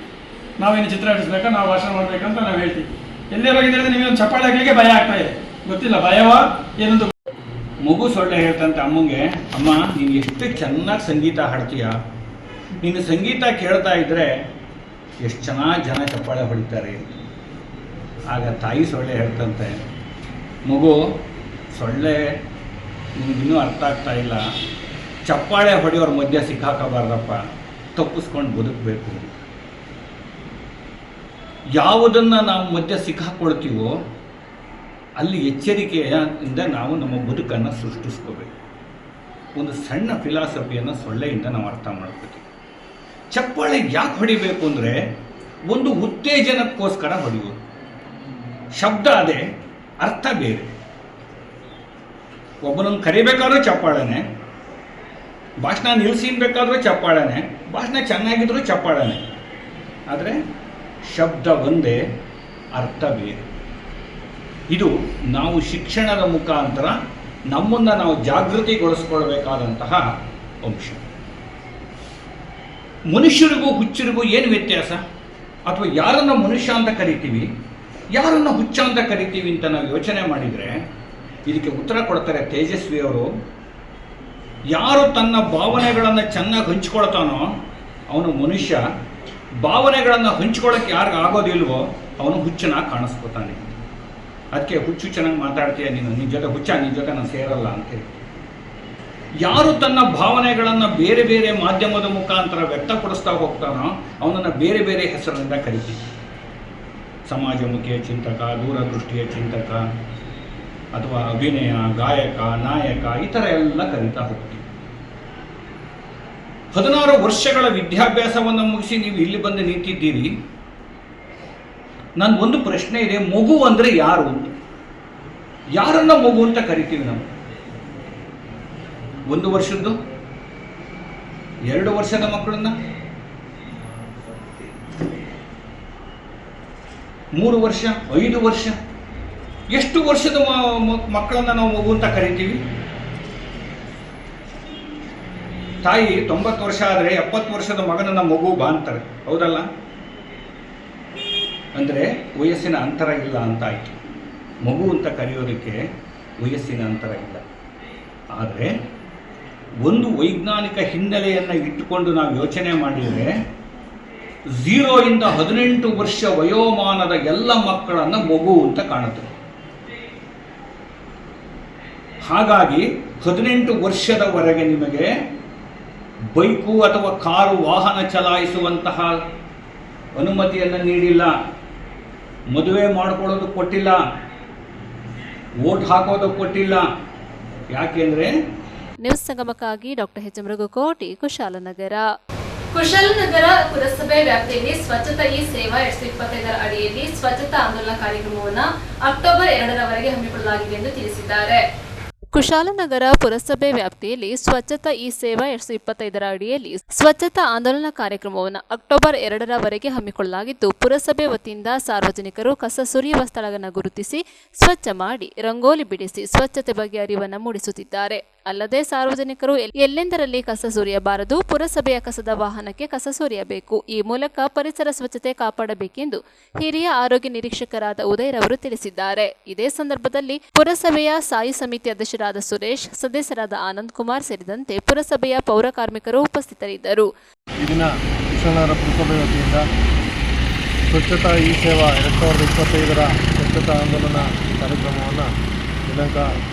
ನಾವೇನು ಚಿತ್ರ ಬಿಡಿಸ್ಬೇಕಾ, ನಾವು ಭಾಷಣ ಮಾಡಬೇಕಂತ ನಾವು ಹೇಳ್ತೀವಿ. ಎಲ್ಲೇ ಹೋಗಿದ್ರೆ ನಿಮಗೆ ಒಂದು ಚಪ್ಪಾಳೆ ಹಾಕಲಿಕ್ಕೆ ಭಯ ಆಗ್ತಾ ಇದೆ, ಗೊತ್ತಿಲ್ಲ ಭಯವಾ ಏನೊಂದು. ಮಗು ಸೊಳ್ಳೆ ಹೇಳ್ತಂತೆ ಅಮ್ಮಂಗೆ, ಅಮ್ಮ ನೀನು ಎಷ್ಟು ಚೆನ್ನಾಗಿ ಸಂಗೀತ ಹಾಡ್ತೀಯ, ನೀನು ಸಂಗೀತ ಕೇಳ್ತಾ ಇದ್ದರೆ ಎಷ್ಟು ಚೆನ್ನಾಗಿ ಜನ ಚಪ್ಪಾಳೆ ಹೊಡಿತಾರೆ. ಆಗ ತಾಯಿ ಸೊಳ್ಳೆ ಹೇಳ್ತಂತೆ, ಮಗು ಸೊಳ್ಳೆ ನಿನಗಿನ್ನೂ ಅರ್ಥ ಆಗ್ತಾ ಇಲ್ಲ, ಚಪ್ಪಾಳೆ ಹೊಡೆಯೋರ ಮಧ್ಯೆ ಸಿಕ್ಕಾಕಬಾರ್ದಪ್ಪ, ತಪ್ಪಿಸ್ಕೊಂಡು ಬದುಕಬೇಕು. ಯಾವುದನ್ನು ನಾವು ಮಧ್ಯೆ ಸಿಕ್ಕಾಕೊಳ್ತೀವೋ ಅಲ್ಲಿ ಎಚ್ಚರಿಕೆಯಿಂದ ನಾವು ನಮ್ಮ ಬದುಕನ್ನು ಸೃಷ್ಟಿಸ್ಕೋಬೇಕು. ಒಂದು ಸಣ್ಣ ಫಿಲಾಸಫಿಯನ್ನು ಸೊಳ್ಳೆಯಿಂದ ನಾವು ಅರ್ಥ ಮಾಡ್ಕೋತೀವಿ. ಚಪ್ಪಾಳೆ ಯಾಕೆ ಹೊಡಿಬೇಕು ಅಂದರೆ, ಒಂದು ಉತ್ತೇಜನಕ್ಕೋಸ್ಕರ ಹೊಡೆಯೋದು. ಶಬ್ದ ಅದೇ, ಅರ್ಥ ಬೇರೆ. ಒಬ್ಬನನ್ನು ಕರಿಬೇಕಾದ್ರೂ ಚಪ್ಪಾಳೆನೆ, ಭಾಷಣ ನಿಲ್ಲಿಸಿನ್ಬೇಕಾದ್ರೂ ಚಪ್ಪಾಳೆನೆ, ಭಾಷಣ ಚೆನ್ನಾಗಿದ್ರೂ ಚಪ್ಪಾಳೆನೆ. ಆದರೆ ಶಬ್ದ ಒಂದೇ, ಅರ್ಥ ಬೇರೆ. ಇದು ನಾವು ಶಿಕ್ಷಣದ ಮುಖಾಂತರ ನಮ್ಮನ್ನು ನಾವು ಜಾಗೃತಿಗೊಳಿಸ್ಕೊಳ್ಬೇಕಾದಂತಹ ಅಂಶ. ಮನುಷ್ಯರಿಗೂ ಹುಚ್ಚರಿಗೂ ಏನು ವ್ಯತ್ಯಾಸ? ಅಥವಾ ಯಾರನ್ನು ಮನುಷ್ಯ ಅಂತ ಕರಿತೀವಿ, ಯಾರನ್ನು ಹುಚ್ಚ ಅಂತ ಕರಿತೀವಿ ಅಂತ ನಾವು ಯೋಚನೆ ಮಾಡಿದರೆ ಇದಕ್ಕೆ ಉತ್ತರ ಕೊಡ್ತಾರೆ ತೇಜಸ್ವಿ ಅವರು. ಯಾರು ತನ್ನ ಭಾವನೆಗಳನ್ನು ಚೆನ್ನಾಗಿ ಹಂಚ್ಕೊಳ್ತಾನೋ ಅವನು ಮನುಷ್ಯ, ಭಾವನೆಗಳನ್ನು ಹಂಚ್ಕೊಳ್ಳೋಕ್ಕೆ ಯಾರಿಗೆ ಆಗೋದಿಲ್ವೋ ಅವನು ಹುಚ್ಚನಾಗಿ ಕಾಣಿಸ್ಕೊತಾನೆ. ಅದಕ್ಕೆ ಹುಚ್ಚು ಚೆನ್ನಾಗಿ ಮಾತಾಡ್ತೀಯ ನೀನು, ನಿನ್ನ ಜೊತೆ ಹುಚ್ಚ, ನಿನ್ನ ಜೊತೆ ನಾನು ಸೇರಲ್ಲ ಅಂತೇಳಿ. ಯಾರು ತನ್ನ ಭಾವನೆಗಳನ್ನು ಬೇರೆ ಬೇರೆ ಮಾಧ್ಯಮದ ಮುಖಾಂತರ ವ್ಯಕ್ತಪಡಿಸ್ತಾ ಹೋಗ್ತಾನೋ ಅವನನ್ನು ಬೇರೆ ಬೇರೆ ಹೆಸರಿನಿಂದ ಕರಿತೀವಿ. ಸಮಾಜಮುಖಿಯ ಚಿಂತಕ, ದೂರದೃಷ್ಟಿಯ ಚಿಂತಕ, ಅಥವಾ ಅಭಿನಯ, ಗಾಯಕ, ನಾಯಕ ಈ ಥರ ಎಲ್ಲ ಕರೀತಾ ಹೋಗ್ತೀವಿ. 16 ವರ್ಷಗಳ ವಿದ್ಯಾಭ್ಯಾಸವನ್ನು ಮುಗಿಸಿ ನೀವು ಇಲ್ಲಿ ಬಂದು ನಿಂತಿದ್ದೀರಿ. ನನ್ನ ಒಂದು ಪ್ರಶ್ನೆ ಇದೆ, ಮಗು ಅಂದರೆ ಯಾರು? ಯಾರನ್ನ ಮಗು ಅಂತ ಕರಿತೀವಿ ನಾವು? 1 ವರ್ಷದ್ದು, 2 ವರ್ಷದ ಮಕ್ಕಳನ್ನ, 3 ವರ್ಷ, 5 ವರ್ಷ, ಎಷ್ಟು ವರ್ಷದ ಮಕ್ಕಳನ್ನ ನಾವು ಮಗು ಅಂತ ಕರಿತೀವಿ? ತಾಯಿ 90 ವರ್ಷ ಆದರೆ 70 ವರ್ಷದ ಮಗನನ್ನ ಮಗು ಬಾ ಅಂತಾರೆ, ಹೌದಲ್ಲ? ಅಂದರೆ ವಯಸ್ಸಿನ ಅಂತರ ಇಲ್ಲ ಅಂತ ಆಯಿತು. ಮಗು ಅಂತ ಕರೆಯೋದಕ್ಕೆ ವಯಸ್ಸಿನ ಅಂತರ ಇಲ್ಲ. ಆದರೆ ಒಂದು ವೈಜ್ಞಾನಿಕ ಹಿನ್ನೆಲೆಯನ್ನು ಇಟ್ಟುಕೊಂಡು ನಾವು ಯೋಚನೆ ಮಾಡಿದರೆ 0 ಇಂದ 18 ವರ್ಷ ವಯೋಮಾನದ ಎಲ್ಲ ಮಕ್ಕಳನ್ನು ಮಗು ಅಂತ ಕಾಣುತ್ತೆ. ಹಾಗಾಗಿ 18 ವರ್ಷದವರೆಗೆ ನಿಮಗೆ ಬೈಕು ಅಥವಾ ಕಾರು ವಾಹನ ಚಲಾಯಿಸುವಂತಹ ಅನುಮತಿಯನ್ನು ನೀಡಿಲ್ಲ, ಮದುವೆ ಮಾಡ್ಕೊಳ್ಳೋದು ಕೊಟ್ಟಿಲ್ಲ, ವೋಟ್ ಹಾಕೋದು ಕೊಟ್ಟಿಲ್ಲ. ಯಾಕೆಂದ್ರೆ ನ್ಯೂಸ್ ಸಂಗಮಕ್ಕಾಗಿ ಡಾಕ್ಟರ್ ಎಚ್ ಮೃಗುಕೋಟಿ, ಕುಶಾಲನಗರ. ಕುಶಾಲನಗರ ಪುರಸಭೆ ವ್ಯಾಪ್ತಿಯಲ್ಲಿ ಸ್ವಚ್ಛತಾ ಹಿ ಸೇವಾ 2025 ಅಡಿಯಲ್ಲಿ ಸ್ವಚ್ಛತಾ ಆಂದೋಲನ ಕಾರ್ಯಕ್ರಮವನ್ನು ಅಕ್ಟೋಬರ್ 2ರವರೆಗೆ ಹಮ್ಮಿಕೊಳ್ಳಲಾಗಿದೆ ಎಂದು ತಿಳಿಸಿದ್ದಾರೆ. ಕುಶಾಲನಗರ ಪುರಸಭೆ ವ್ಯಾಪ್ತಿಯಲ್ಲಿ ಸ್ವಚ್ಛತಾ ಹಿ ಸೇವಾ 2025 ಅಡಿಯಲ್ಲಿ ಸ್ವಚ್ಛತಾ ಆಂದೋಲನ ಕಾರ್ಯಕ್ರಮವನ್ನು ಅಕ್ಟೋಬರ್ 2ರವರೆಗೆ ಹಮ್ಮಿಕೊಳ್ಳಲಾಗಿದ್ದು, ಪುರಸಭೆ ವತಿಯಿಂದ ಸಾರ್ವಜನಿಕರು ಕಸ ಸುರಿಯುವ ಸ್ಥಳಗಳನ್ನು ಗುರುತಿಸಿ ಸ್ವಚ್ಛ ಮಾಡಿ ರಂಗೋಲಿ ಬಿಡಿಸಿ ಸ್ವಚ್ಛತೆ ಬಗ್ಗೆ ಅರಿವನ್ನು ಮೂಡಿಸುತ್ತಿದ್ದಾರೆ. ಅಲ್ಲದೆ ಸಾರ್ವಜನಿಕರು ಎಲ್ಲೆಂದರಲ್ಲಿ ಕಸ ಸುರಿಯಬಾರದು, ಪುರಸಭೆಯ ಕಸದ ವಾಹನಕ್ಕೆ ಕಸ ಸುರಿಯಬೇಕು. ಈ ಮೂಲಕ ಪರಿಸರ ಸ್ವಚ್ಛತೆ ಕಾಪಾಡಬೇಕೆಂದು ಹಿರಿಯ ಆರೋಗ್ಯ ನಿರೀಕ್ಷಕರಾದ ಉದಯರವರು ತಿಳಿಸಿದ್ದಾರೆ. ಇದೇ ಸಂದರ್ಭದಲ್ಲಿ ಪುರಸಭೆಯ ಸ್ಥಾಯಿ ಸಮಿತಿ ಅಧ್ಯಕ್ಷರಾದ ಸುರೇಶ್, ಸದಸ್ಯರಾದ ಆನಂದ್ ಕುಮಾರ್ ಸೇರಿದಂತೆ ಪುರಸಭೆಯ ಪೌರ ಕಾರ್ಮಿಕರು ಉಪಸ್ಥಿತರಿದ್ದರು. ಈ ದಿನ ಕುಶಾಲನಗರ ಪುರಸಭೆ ವತಿಯಿಂದ ಸ್ವಚ್ಛತಾ ಹಿ ಸೇವಾ 2025 ಸ್ವಚ್ಛತಾ ಆಂದೋಲನ ಕಾರ್ಯಕ್ರಮವನ್ನು ದಿನಾಂಕ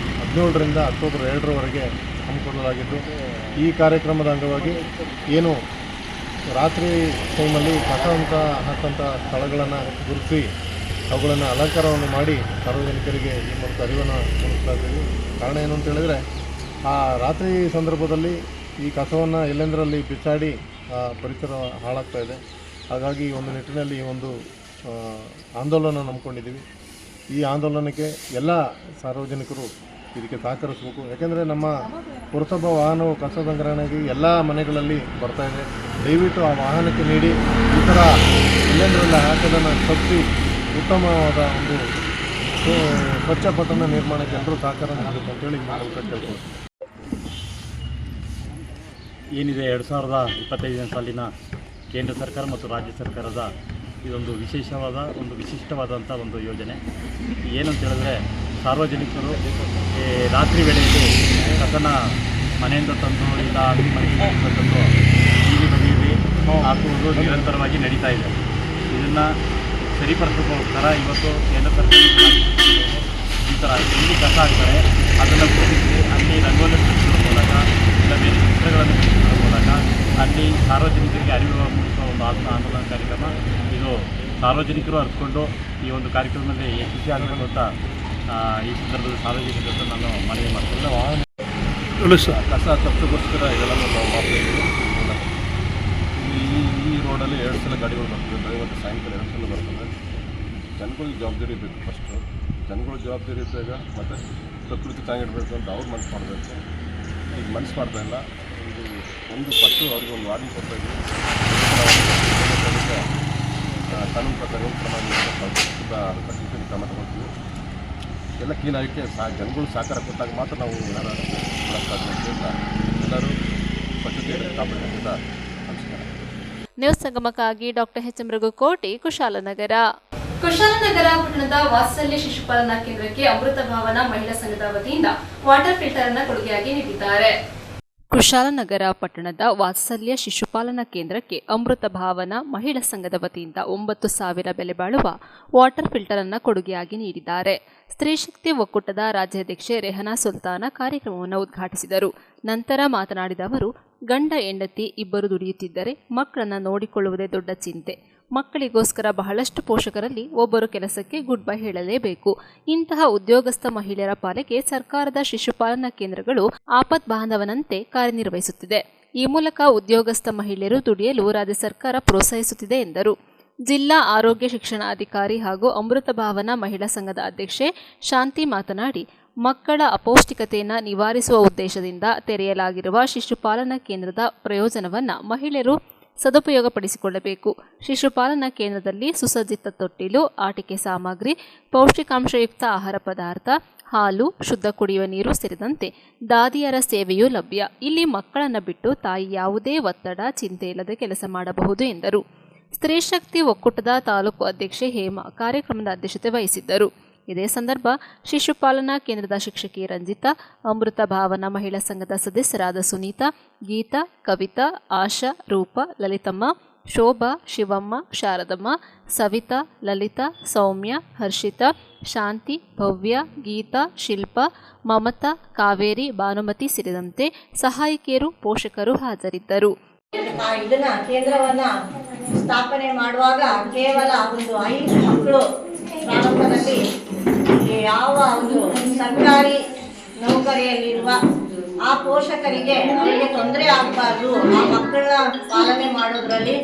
17ರಿಂದ ಅಕ್ಟೋಬರ್ 2ರವರೆಗೆ ಹಮ್ಮಿಕೊಳ್ಳಲಾಗಿದ್ದು, ಈ ಕಾರ್ಯಕ್ರಮದ ಅಂಗವಾಗಿ ಏನು ರಾತ್ರಿ ಟೈಮಲ್ಲಿ ಕಸ ಅಂತ ಹಾಕುವಂಥ ಸ್ಥಳಗಳನ್ನು ಗುರುತಿಸಿ ಅವುಗಳನ್ನು ಅಲಂಕಾರವನ್ನು ಮಾಡಿ ಸಾರ್ವಜನಿಕರಿಗೆ ಈ ಮೂಲಕ ಅರಿವನ್ನು ಮೂಡಿಸ್ತಾ ಇದ್ದೀವಿ. ಕಾರಣ ಏನು ಅಂತ ಹೇಳಿದರೆ, ಆ ರಾತ್ರಿ ಸಂದರ್ಭದಲ್ಲಿ ಈ ಕಸವನ್ನು ಎಲ್ಲೆಂದರಲ್ಲಿ ಬಿಸಾಡಿ ಪರಿಸರ ಹಾಳಾಗ್ತಾ ಇದೆ. ಹಾಗಾಗಿ ಈ ಒಂದು ನಿಟ್ಟಿನಲ್ಲಿ ಈ ಒಂದು ಆಂದೋಲನ ನಂಬ್ಕೊಂಡಿದ್ದೀವಿ. ಈ ಆಂದೋಲನಕ್ಕೆ ಎಲ್ಲ ಸಾರ್ವಜನಿಕರು ಇದಕ್ಕೆ ಸಹಕರಿಸಬೇಕು. ಯಾಕೆಂದರೆ ನಮ್ಮ ಪುರಸಭಾ ವಾಹನವು ಕಸ ಸಂಗ್ರಹಣೆಗೆ ಎಲ್ಲ ಮನೆಗಳಲ್ಲಿ ಬರ್ತಾ ಇದೆ. ದಯವಿಟ್ಟು ಆ ವಾಹನಕ್ಕೆ ನೀಡಿ ಈ ಥರ ಎಲ್ಲೆಂದರಲ್ಲಿ ಹಾಕೋದನ್ನು ತಪ್ಪಿಸಿ ಉತ್ತಮವಾದ ಒಂದು ಸ್ವಚ್ಛ ಪಟ್ಟಣ ನಿರ್ಮಾಣಕ್ಕೆ ಎಲ್ಲರೂ ಸಹಕಾರ ನೀಡಬೇಕು ಅಂತೇಳಿ ಕೇಳ್ಬೋದು. ಏನಿದೆ 2025 ಸಾಲಿನ ಕೇಂದ್ರ ಸರ್ಕಾರ ಮತ್ತು ರಾಜ್ಯ ಸರ್ಕಾರದ ಇದೊಂದು ವಿಶಿಷ್ಟವಾದಂಥ ಒಂದು ಯೋಜನೆ. ಏನಂತ ಹೇಳಿದ್ರೆ, ಸಾರ್ವಜನಿಕರು ರಾತ್ರಿ ವೇಳೆಯಲ್ಲಿ ಕಸನ ಮನೆಯಿಂದ ತಂದು ಇಲ್ಲ ಅಂಗಡಿ ಮನೆಯಿಂದ ತಂದು ಬೀದಿ ಬದಿಯಲ್ಲಿ ಹಾಕುವುದು ನಿರಂತರವಾಗಿ ನಡೀತಾ ಇದೆ. ಇದನ್ನು ಸರಿಪಡಿಸೋಕ್ಕೋಸ್ಕರ ಇವತ್ತು ಕೇಂದ್ರ ಸರ್ಕಾರ ಈ ಥರ ಎಲ್ಲಿ ಕಸ ಹಾಕ್ತಾರೆ ಅದನ್ನು ಗುರುತಿಸಿ ಅಲ್ಲಿ ರಂಗೋಲಿ ಬಿಡಿಸೋದ್ರ ಮೂಲಕ ಇಲ್ಲ ಬೇರೆ ಚಿತ್ರಗಳನ್ನು ಬಿಡಿಸೋದ್ರ ಮೂಲಕ ಅಲ್ಲಿ ಸಾರ್ವಜನಿಕರಿಗೆ ಅರಿವು ಮೂಡಿಸುವ ಒಂದು ಆಂದೋಲನ ಕಾರ್ಯಕ್ರಮ ಇದು. ಸಾರ್ವಜನಿಕರು ಅರಿತುಕೊಂಡು ಈ ಒಂದು ಕಾರ್ಯಕ್ರಮದಲ್ಲಿ ಯಶಸ್ವಿ ಆಗಬೇಕು ಅಂತ ಈ ಸಂದರ್ಭದಲ್ಲಿ ಸಾರ್ವಜನಿಕರು ನಾನು ಮನವಿ ಮಾಡ್ತೀನಿ. ಕಸ ತಪ್ಪಿಗೋಸ್ಕರ ಇದೆಲ್ಲನೂ ನಾವು ಮಾಡ್ತಾಯಿದ್ದೀವಿ. ಈ ರೋಡಲ್ಲಿ 2 ಸಲ ಗಾಡಿಗಳು ಬರ್ತದೆ, ಬೆಳಗ್ಗೆ ಮತ್ತು ಸಾಯಂಕಾಲ 2 ಸಲ ಬರ್ತದೆ. ಜನಗಳಿಗೆ ಜವಾಬ್ದಾರಿ ಬೇಕು. ಫಸ್ಟು ಜನಗಳ ಜವಾಬ್ದಾರಿ ಇದ್ದಾಗ ಮತ್ತು ಪ್ರಕೃತಿ ಚೆನ್ನಾಗಿಡಬೇಕು ಅಂತ ಅವ್ರು ಮನಸ್ಸು ಮಾಡಬೇಕು. ಈಗ ಮನಸ್ಸು ಮಾಡ್ತಾಯಿಲ್ಲ. ಇದು ಒಂದು ಪಟ್ಟು ಅವ್ರಿಗೆ ಒಂದು ವಾರ್ನಿಂಗ್ ಕೊಡ್ತಾಯಿದ್ವಿ. ಕಾನೂನು ಪ್ರಕಾರ ಏನು ಕ್ರಮ ಕಟ್ಟುತ್ತೀನಿ ಕ್ರಮ ತಗೊಳ್ತೀವಿ. ಎಲ್ಲ ಕ್ಲೀನ್ ಆಗೋಕ್ಕೆ ಜನಗಳು ಸಹಕಾರ ಕೊಟ್ಟಾಗ ಮಾತ್ರ ನಾವು ಏನಾರು ಅಂತ ಎಲ್ಲರೂ ಸ್ವಚ್ಛತೆಯನ್ನು ಕಾಪಾಡಬೇಕಂತ ನಮಸ್ಕಾರ. ನ್ಯೂಸ್ ಸಂಗಮಕ್ಕಾಗಿ ಡಾಕ್ಟರ್ ಎಚ್ ಮೃಗುಕೋಟಿ, ಕುಶಾಲನಗರ. ಕುಶಾಲನಗರ ಪಟ್ಟಣದ ವಾತ್ಸಲ್ಯ ಶಿಶುಪಾಲನಾ ಕೇಂದ್ರಕ್ಕೆ ಅಮೃತ ಭಾವನ ಮಹಿಳಾ ಸಂಘದ ವತಿಯಿಂದ ವಾಟರ್ ಫಿಲ್ಟರ್ ಅನ್ನು ಕೊಡುಗೆಯಾಗಿ ನೀಡಿದ್ದಾರೆ. ಕುಶಾಲನಗರ ಪಟ್ಟಣದ ವಾತ್ಸಲ್ಯ ಶಿಶುಪಾಲನಾ ಕೇಂದ್ರಕ್ಕೆ ಅಮೃತ ಭಾವನ ಮಹಿಳಾ ಸಂಘದ ವತಿಯಿಂದ 9,000 ಬೆಲೆ ಬಾಳುವ ವಾಟರ್ ಫಿಲ್ಟರ್ ಅನ್ನು ಕೊಡುಗೆಯಾಗಿ ನೀಡಿದ್ದಾರೆ. ಸ್ತ್ರೀಶಕ್ತಿ ಒಕ್ಕೂಟದ ರಾಜ್ಯಾಧ್ಯಕ್ಷೆ ರೆಹನಾ ಸುಲ್ತಾನ ಕಾರ್ಯಕ್ರಮವನ್ನು ಉದ್ಘಾಟಿಸಿದರು. ನಂತರ ಮಾತನಾಡಿದ ಅವರು, ಗಂಡ ಹೆಂಡತಿ ಇಬ್ಬರು ದುಡಿಯುತ್ತಿದ್ದರೆ ಮಕ್ಕಳನ್ನು ನೋಡಿಕೊಳ್ಳುವುದೇ ದೊಡ್ಡ ಚಿಂತೆ. ಮಕ್ಕಳಿಗೋಸ್ಕರ ಬಹಳಷ್ಟು ಪೋಷಕರಲ್ಲಿ ಒಬ್ಬರು ಕೆಲಸಕ್ಕೆ ಗುಡ್ ಬೈ ಹೇಳಲೇಬೇಕು. ಇಂತಹ ಉದ್ಯೋಗಸ್ಥ ಮಹಿಳೆಯರ ಪಾಲಿಗೆ ಸರ್ಕಾರದ ಶಿಶುಪಾಲನಾ ಕೇಂದ್ರಗಳು ಆಪತ್ ಬಾಂಧವನಂತೆ ಕಾರ್ಯನಿರ್ವಹಿಸುತ್ತಿದೆ. ಈ ಮೂಲಕ ಉದ್ಯೋಗಸ್ಥ ಮಹಿಳೆಯರು ದುಡಿಯಲು ರಾಜ್ಯ ಸರ್ಕಾರ ಪ್ರೋತ್ಸಾಹಿಸುತ್ತಿದೆ ಎಂದರು. ಜಿಲ್ಲಾ ಆರೋಗ್ಯ ಶಿಕ್ಷಣಾಧಿಕಾರಿ ಹಾಗೂ ಅಮೃತ ಭಾವನಾ ಮಹಿಳಾ ಸಂಘದ ಅಧ್ಯಕ್ಷೆ ಶಾಂತಿ ಮಾತನಾಡಿ, ಮಕ್ಕಳ ಅಪೌಷ್ಟಿಕತೆಯನ್ನು ನಿವಾರಿಸುವ ಉದ್ದೇಶದಿಂದ ತೆರೆಯಲಾಗಿರುವ ಶಿಶುಪಾಲನಾ ಕೇಂದ್ರದ ಪ್ರಯೋಜನವನ್ನು ಮಹಿಳೆಯರು ಸದುಪಯೋಗಪಡಿಸಿಕೊಳ್ಳಬೇಕು. ಶಿಶುಪಾಲನಾ ಕೇಂದ್ರದಲ್ಲಿ ಸುಸಜ್ಜಿತ ತೊಟ್ಟಿಲು, ಆಟಿಕೆ ಸಾಮಗ್ರಿ, ಪೌಷ್ಟಿಕಾಂಶಯುಕ್ತ ಆಹಾರ ಪದಾರ್ಥ, ಹಾಲು, ಶುದ್ಧ ಕುಡಿಯುವ ನೀರು ಸೇರಿದಂತೆ ದಾದಿಯರ ಸೇವೆಯೂ ಲಭ್ಯ. ಇಲ್ಲಿ ಮಕ್ಕಳನ್ನು ಬಿಟ್ಟು ತಾಯಿ ಯಾವುದೇ ಒತ್ತಡ, ಚಿಂತೆ ಇಲ್ಲದೆ ಕೆಲಸ ಮಾಡಬಹುದು ಎಂದರು. ಸ್ತ್ರೀ ಶಕ್ತಿ ಒಕ್ಕೂಟದ ತಾಲೂಕು ಅಧ್ಯಕ್ಷೆ ಹೇಮಾ ಕಾರ್ಯಕ್ರಮದ ಅಧ್ಯಕ್ಷತೆ ವಹಿಸಿದ್ದರು. ಇದೇ ಸಂದರ್ಭ ಶಿಶುಪಾಲನಾ ಕೇಂದ್ರದ ಶಿಕ್ಷಕಿ ರಂಜಿತಾ, ಅಮೃತ ಭಾವನಾ ಮಹಿಳಾ ಸಂಘದ ಸದಸ್ಯರಾದ ಸುನೀತಾ, ಗೀತಾ, ಕವಿತಾ, ಆಶಾ, ರೂಪಾ, ಲಲಿತಮ್ಮ, ಶೋಭಾ, ಶಿವಮ್ಮ, ಶಾರದಮ್ಮ, ಸವಿತಾ, ಲಲಿತಾ, ಸೌಮ್ಯ, ಹರ್ಷಿತಾ, ಶಾಂತಿ, ಭವ್ಯ, ಗೀತಾ, ಶಿಲ್ಪಾ, ಮಮತಾ, ಕಾವೇರಿ, ಭಾನುಮತಿ ಸೇರಿದಂತೆ ಸಹಾಯಕಿಯರು, ಪೋಷಕರು ಹಾಜರಿದ್ದರು. ಇದನ್ನ ಕೇಂದ್ರವನ್ನ ಸ್ಥಾಪನೆ ಮಾಡುವಾಗ ಕೇವಲ ಒಂದು 5 ಮಕ್ಕಳು ಪ್ರಾರಂಭದಲ್ಲಿ ಯಾವ ಒಂದು ಸರ್ಕಾರಿ ನೌಕರಿಯಲ್ಲಿರುವ ಆ ಪೋಷಕರಿಗೆ ಅವರಿಗೆ ತೊಂದರೆ ಆಗಬಾರ್ದು, ಆ ಮಕ್ಕಳನ್ನ ಪಾಲನೆ ಮಾಡೋದ್ರಲ್ಲಿ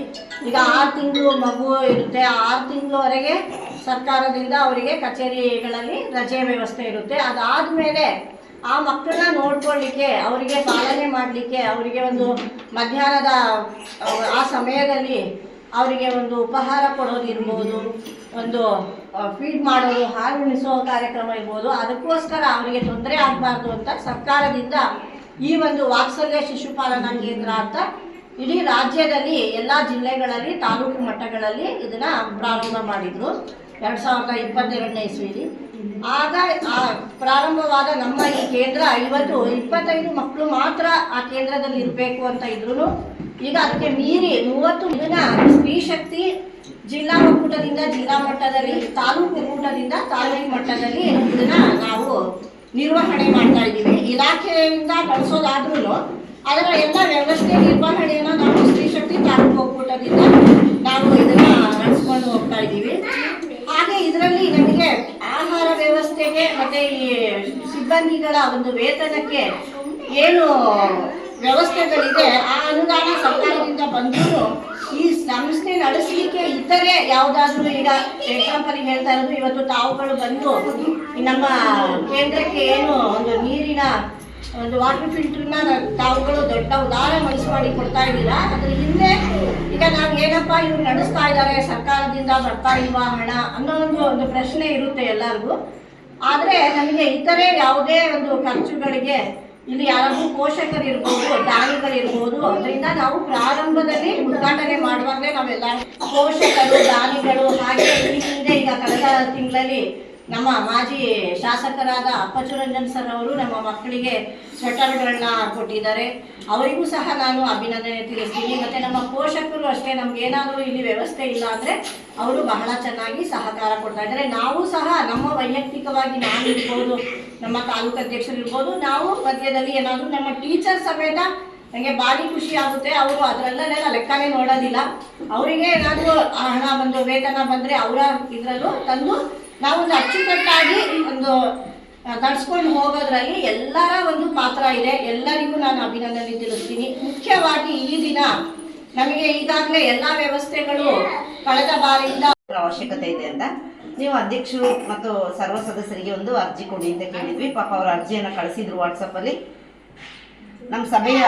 ಈಗ 6 ತಿಂಗಳು ಮಗು ಇರುತ್ತೆ, 6 ತಿಂಗಳವರೆಗೆ ಸರ್ಕಾರದಿಂದ ಅವರಿಗೆ ಕಚೇರಿಗಳಲ್ಲಿ ರಜೆ ವ್ಯವಸ್ಥೆ ಇರುತ್ತೆ. ಅದಾದಮೇಲೆ ಆ ಮಕ್ಕಳನ್ನ ನೋಡ್ಕೊಳ್ಳಿಕ್ಕೆ, ಅವರಿಗೆ ಪಾಲನೆ ಮಾಡಲಿಕ್ಕೆ, ಅವರಿಗೆ ಒಂದು ಮಧ್ಯಾಹ್ನದ ಆ ಸಮಯದಲ್ಲಿ ಅವರಿಗೆ ಒಂದು ಉಪಹಾರ ಕೊಡೋದಿರ್ಬೋದು, ಒಂದು ಫೀಡ್ ಮಾಡೋದು, ಹಾಲು ಉಣಿಸೋ ಕಾರ್ಯಕ್ರಮ ಇರ್ಬೋದು. ಅದಕ್ಕೋಸ್ಕರ ಅವರಿಗೆ ತೊಂದರೆ ಆಗಬಾರ್ದು ಅಂತ ಸರ್ಕಾರದಿಂದ ಈ ಒಂದು ವಾತ್ಸಲ್ಯ ಶಿಶುಪಾಲನಾ ಕೇಂದ್ರ ಅಂತ ಇಡೀ ರಾಜ್ಯದಲ್ಲಿ ಎಲ್ಲ ಜಿಲ್ಲೆಗಳಲ್ಲಿ, ತಾಲೂಕು ಮಟ್ಟಗಳಲ್ಲಿ ಇದನ್ನ ಪ್ರಾರಂಭ ಮಾಡಿದ್ರು 2022ನೇ ಇಸ್ವಿಲಿ. ಆಗ ಆ ಪ್ರಾರಂಭವಾದ ನಮ್ಮ ಈ ಕೇಂದ್ರ ಇವತ್ತು 25 ಮಕ್ಕಳು ಮಾತ್ರ ಆ ಕೇಂದ್ರದಲ್ಲಿ ಇರಬೇಕು ಅಂತ ಇದ್ರು. ಈಗ ಅದಕ್ಕೆ ಮೀರಿ 30 ಇದನ್ನ ಸ್ತ್ರೀ ಶಕ್ತಿ ಜಿಲ್ಲಾ ಒಕ್ಕೂಟದಿಂದ ಜಿಲ್ಲಾ ಮಟ್ಟದಲ್ಲಿ, ತಾಲೂಕು ಒಕ್ಕೂಟದಿಂದ ತಾಲೂಕು ಮಟ್ಟದಲ್ಲಿ ಇದನ್ನ ನಾವು ನಿರ್ವಹಣೆ ಮಾಡ್ತಾ ಇದ್ದೀವಿ. ಇಲಾಖೆಯಿಂದ ಕಳಿಸೋದಾದ್ರೂ ಅದರ ಎಲ್ಲ ವ್ಯವಸ್ಥೆ ನಿರ್ವಹಣೆಯನ್ನು ನಾವು ಸ್ತ್ರೀ ಶಕ್ತಿ ತಾಲೂಕು ಒಕ್ಕೂಟದಿಂದ ನಾವು ಇದನ್ನ ನಡೆಸ್ಕೊಂಡು ಹೋಗ್ತಾ ಇದ್ದೀವಿ. ಹಾಗೆ ಇದರಲ್ಲಿ ನಮಗೆ ಆಹಾರ ವ್ಯವಸ್ಥೆಗೆ ಮತ್ತೆ ಈ ಸಿಬ್ಬಂದಿಗಳ ಒಂದು ವೇತನಕ್ಕೆ ಏನು ವ್ಯವಸ್ಥೆಗಳಿದೆ ಆ ಅನುದಾನ ಸರ್ಕಾರದಿಂದ ಬಂದರೂ ಈ ಸಂಸ್ಥೆ ನಡೆಸಲಿಕ್ಕೆ ಇತರೆ ಯಾವುದಾದ್ರೂ, ಈಗ ಎಕ್ಸಾಂಪಲ್ ಹೇಳ್ತಾ ಇರೋದು, ಇವತ್ತು ತಾವುಗಳು ಬಂದು ನಮ್ಮ ಕೇಂದ್ರಕ್ಕೆ ಏನು ಒಂದು ನೀರಿನ ಒಂದು ವಾಟರ್ ಫಿಲ್ಟರ್ನ ತಾವುಗಳು ದೊಡ್ಡ ಉದಾರ ಮನಸ್ಸು ಮಾಡಿ ಕೊಡ್ತಾ ಇದ್ದೀರಾ. ಅದ್ರ ಹಿಂದೆ ಈಗ ನಾವು ಏನಪ್ಪ ಇವ್ರು ನಡೆಸ್ತಾ ಇದ್ದಾರೆ, ಸರ್ಕಾರದಿಂದ ಬರ್ತಾ ಇಲ್ವಾ ಹಣ ಅನ್ನೋ ಒಂದು ಪ್ರಶ್ನೆ ಇರುತ್ತೆ ಎಲ್ಲರಿಗೂ. ಆದರೆ ನಮಗೆ ಇತರೆ ಯಾವುದೇ ಒಂದು ಖರ್ಚುಗಳಿಗೆ ಇಲ್ಲಿ ಯಾರಾದ್ರೂ ಪೋಷಕರಿರ್ಬೋದು, ದಾನಿಗಳಿರ್ಬೋದು, ಅದರಿಂದ ನಾವು ಪ್ರಾರಂಭದಲ್ಲಿ ಉದ್ಘಾಟನೆ ಮಾಡುವಾಗಲೇ ನಾವೆಲ್ಲ ಪೋಷಕರು, ದಾನಿಗಳು, ಹಾಗೆ ಈ ಹಿಂದೆ ಈಗ ಕಳೆದ ತಿಂಗಳಲ್ಲಿ ನಮ್ಮ ಮಾಜಿ ಶಾಸಕರಾದ ಅಪ್ಪಚುರಂಜನ್ ಸರ್ ಅವರು ನಮ್ಮ ಮಕ್ಕಳಿಗೆ ಸ್ವೆಟರ್ಗಳನ್ನ ಕೊಟ್ಟಿದ್ದಾರೆ. ಅವರಿಗೂ ಸಹ ನಾನು ಅಭಿನಂದನೆ ತಿಳಿಸ್ತೀನಿ. ಮತ್ತು ನಮ್ಮ ಪೋಷಕರು ಅಷ್ಟೇ, ನಮಗೇನಾದರೂ ಇಲ್ಲಿ ವ್ಯವಸ್ಥೆ ಇಲ್ಲ ಅಂದರೆ ಅವರು ಬಹಳ ಚೆನ್ನಾಗಿ ಸಹಕಾರ ಕೊಡ್ತಾ ಇದ್ದಾರೆ. ನಾವು ಸಹ ನಮ್ಮ ವೈಯಕ್ತಿಕವಾಗಿ ನಾನು ಇರ್ಬೋದು, ನಮ್ಮ ತಾಲೂಕು ಅಧ್ಯಕ್ಷರು ಇರ್ಬೋದು, ನಾವು ಮಧ್ಯದಲ್ಲಿ ಏನಾದರೂ ನಮ್ಮ ಟೀಚರ್ ಸಮೇತ ನನಗೆ ಭಾರಿ ಖುಷಿ ಆಗುತ್ತೆ. ಅವರು ಅದರಲ್ಲೆಲ್ಲ ಲೆಕ್ಕನೇ ನೋಡೋದಿಲ್ಲ. ಅವರಿಗೆ ಏನಾದರೂ ಹಣ ಬಂದು ವೇತನ ಬಂದರೆ ಅವರ ಇದರಲ್ಲೂ ತಂದು ನಾವು ಒಂದು ಅಚ್ಚುಕಟ್ಟಾಗಿ ಒಂದು ತಡ್ಸ್ಕೊಂಡು ಹೋಗೋದ್ರಲ್ಲಿ ಎಲ್ಲರ ಒಂದು ಪಾತ್ರ ಇದೆ. ಎಲ್ಲರಿಗೂ ನಾನು ಅಭಿನಂದನೆ ತಿಳಿಸ್ತೀನಿ. ಮುಖ್ಯವಾಗಿ ಈ ದಿನ ನಮಗೆ ಈಗಾಗಲೇ ಎಲ್ಲ ವ್ಯವಸ್ಥೆಗಳು ಕಳೆದ ಬಾರಿಯಿಂದ ಅವಶ್ಯಕತೆ ಇದೆ ಅಂತ ನೀವು ಅಧ್ಯಕ್ಷರು ಮತ್ತು ಸರ್ವ ಸದಸ್ಯರಿಗೆ ಒಂದು ಅರ್ಜಿ ಕೊಡಿ ಅಂತ ಕೇಳಿದ್ವಿ. ಪಾಪ ಅವರ ಅರ್ಜಿಯನ್ನು ಕಳಿಸಿದ್ರು ವಾಟ್ಸಪ್ಪಲ್ಲಿ. ನಮ್ಮ ಸಭೆಯ,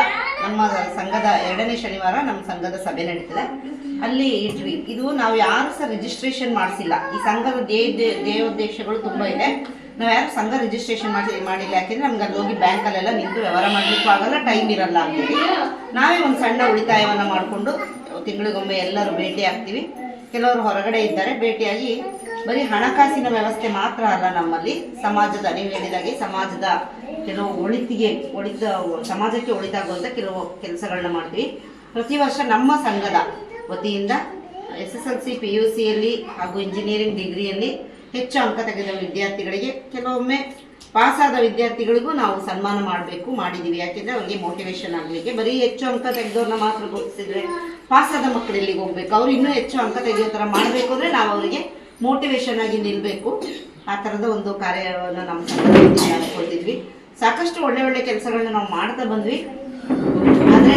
ನಮ್ಮ ಸಂಘದ 2ನೇ ಶನಿವಾರ ನಮ್ಮ ಸಂಘದ ಸಭೆ ನಡೀತದೆ, ಅಲ್ಲಿ ಇಟ್ವಿ. ಇದು ನಾವು ಯಾರು ಸಹ ರಿಜಿಸ್ಟ್ರೇಷನ್ ಮಾಡಿಸಿಲ್ಲ. ಈ ಸಂಘದ ಧ್ಯೇಯೋದ್ದೇಶಗಳು ತುಂಬ ಇದೆ. ನಾವು ಯಾರು ಸಂಘ ರಿಜಿಸ್ಟ್ರೇಷನ್ ಮಾಡಿಲ್ಲ. ಯಾಕೆಂದರೆ ನಮ್ಗೆ ಅಲ್ಲಿ ಹೋಗಿ ಬ್ಯಾಂಕಲ್ಲೆಲ್ಲ ನಿಂತು ವ್ಯವಹಾರ ಮಾಡಲಿಕ್ಕೂ ಆಗಲ್ಲ, ಟೈಮ್ ಇರಲ್ಲ ಅಂತೇಳಿ ನಾವೇ ಒಂದು ಸಣ್ಣ ಉಳಿತಾಯವನ್ನು ಮಾಡಿಕೊಂಡು ತಿಂಗಳಿಗೊಮ್ಮೆ ಎಲ್ಲರೂ ಭೇಟಿ ಆಗ್ತೀವಿ. ಕೆಲವರು ಹೊರಗಡೆ ಇದ್ದಾರೆ, ಭೇಟಿಯಾಗಿ ಬರೀ ಹಣಕಾಸಿನ ವ್ಯವಸ್ಥೆ ಮಾತ್ರ ಅಲ್ಲ, ನಮ್ಮಲ್ಲಿ ಸಮಾಜದ, ನೀವು ಹೇಳಿದಾಗೆ ಸಮಾಜದ ಕೆಲವು ಸಮಾಜಕ್ಕೆ ಒಳಿತಾಗುವಂಥ ಕೆಲವು ಕೆಲಸಗಳನ್ನ ಮಾಡ್ತೀವಿ. ಪ್ರತಿ ವರ್ಷ ನಮ್ಮ ಸಂಘದ ವತಿಯಿಂದ SSLC PUCಯಲ್ಲಿ ಹಾಗೂ ಇಂಜಿನಿಯರಿಂಗ್ ಡಿಗ್ರಿಯಲ್ಲಿ ಹೆಚ್ಚು ಅಂಕ ತೆಗೆದ ವಿದ್ಯಾರ್ಥಿಗಳಿಗೆ, ಕೆಲವೊಮ್ಮೆ ಪಾಸಾದ ವಿದ್ಯಾರ್ಥಿಗಳಿಗೂ ನಾವು ಸನ್ಮಾನ ಮಾಡಿದ್ದೀವಿ. ಯಾಕೆಂದರೆ ಅವರಿಗೆ ಮೋಟಿವೇಶನ್ ಆಗಲಿಕ್ಕೆ. ಬರೀ ಹೆಚ್ಚು ಅಂಕ ತೆಗೆದವ್ರನ್ನ ಮಾತ್ರ ಗುರುತಿಸಿದ್ರೆ ಪಾಸಾದ ಮಕ್ಕಳು ಎಲ್ಲಿಗೆ ಹೋಗ್ಬೇಕು, ಅವ್ರು ಇನ್ನೂ ಹೆಚ್ಚು ಅಂಕ ತೆಗೆಯೋ ಥರ ಮಾಡಬೇಕು ಅಂದರೆ ನಾವು ಅವರಿಗೆ ಮೋಟಿವೇಶನ್ ಆಗಿ ನಿಲ್ಲಬೇಕು. ಆ ಥರದ ಒಂದು ಕಾರ್ಯವನ್ನು ನಮ್ಮ ಸಂಘದಲ್ಲಿ ಹಮ್ಮಿಕೊಂಡಿದ್ವಿ. ಸಾಕಷ್ಟು ಒಳ್ಳೆ ಒಳ್ಳೆ ಕೆಲಸಗಳನ್ನ ನಾವು ಮಾಡ್ತಾ ಬಂದ್ವಿ. ಆದರೆ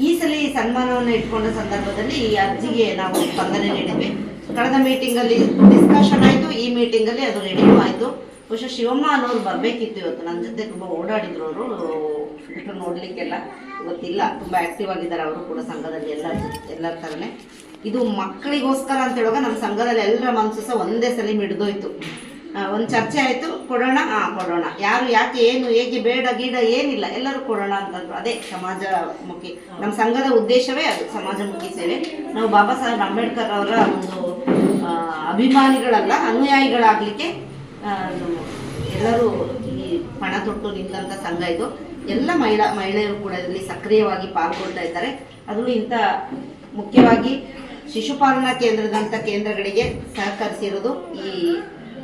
ಈ ಸಲ ಈ ಸನ್ಮಾನವನ್ನು ಇಟ್ಕೊಂಡ ಸಂದರ್ಭದಲ್ಲಿ ಈ ಅರ್ಜಿಗೆ ನಾವು ಸ್ಪಂದನೆ ನೀಡಿದ್ವಿ. ಕಳೆದ ಮೀಟಿಂಗಲ್ಲಿ ಡಿಸ್ಕಷನ್ ಆಯಿತು, ಈ ಮೀಟಿಂಗಲ್ಲಿ ಅದು ರೆಡಿಯೂ ಆಯಿತು. ಬಹುಶಃ ಶಿವಮ್ಮ ಅನ್ನೋರು ಬರಬೇಕಿತ್ತು ಇವತ್ತು. ನನ್ನ ಜೊತೆ ತುಂಬ ಓಡಾಡಿದ್ರು ಅವರು, ಫಿಲ್ಟರ್ ನೋಡಲಿಕ್ಕೆಲ್ಲ ಗೊತ್ತಿಲ್ಲ. ತುಂಬ ಆ್ಯಕ್ಟಿವ್ ಆಗಿದ್ದಾರೆ ಅವರು ಕೂಡ ಸಂಘದಲ್ಲಿ, ಎಲ್ಲರ ಥರನೇ. ಇದು ಮಕ್ಕಳಿಗೋಸ್ಕರ ಅಂತ ಹೇಳುವಾಗ ನಮ್ಮ ಸಂಘದಲ್ಲಿ ಎಲ್ಲರ ಮನಸ್ಸು ಸಹ ಒಂದೇ ಸಲ ಮಿಡ್ದೋಯ್ತು. ಒಂದು ಚರ್ಚೆ ಆಯಿತು, ಕೊಡೋಣ ಕೊಡೋಣ, ಯಾರು ಯಾಕೆ ಏನು ಹೇಗೆ ಬೇಡ ಗೀಡ ಏನಿಲ್ಲ, ಎಲ್ಲರೂ ಕೊಡೋಣ ಅಂತಂದ್ರು. ಅದೇ ಸಮಾಜಮುಖಿ, ನಮ್ಮ ಸಂಘದ ಉದ್ದೇಶವೇ ಅದು, ಸಮಾಜಮುಖಿ ಸೇವೆ. ನಾವು ಬಾಬಾ ಸಾಹೇಬ್ ಅಂಬೇಡ್ಕರ್ ಅವರ ಒಂದು ಅಭಿಮಾನಿಗಳಲ್ಲ, ಅನುಯಾಯಿಗಳಾಗಲಿಕ್ಕೆ ಎಲ್ಲರೂ ಈ ಪಣ ತೊಟ್ಟು ನಿಂತಹ ಸಂಘ ಇದು. ಎಲ್ಲ ಮಹಿಳೆಯರು ಕೂಡ ಇದರಲ್ಲಿ ಸಕ್ರಿಯವಾಗಿ ಪಾಲ್ಗೊಳ್ತಾ ಇದ್ದಾರೆ. ಅದು ಇಂಥ ಮುಖ್ಯವಾಗಿ ಶಿಶುಪಾಲನಾ ಕೇಂದ್ರದಂಥ ಕೇಂದ್ರಗಳಿಗೆ ಸಹಕರಿಸಿರೋದು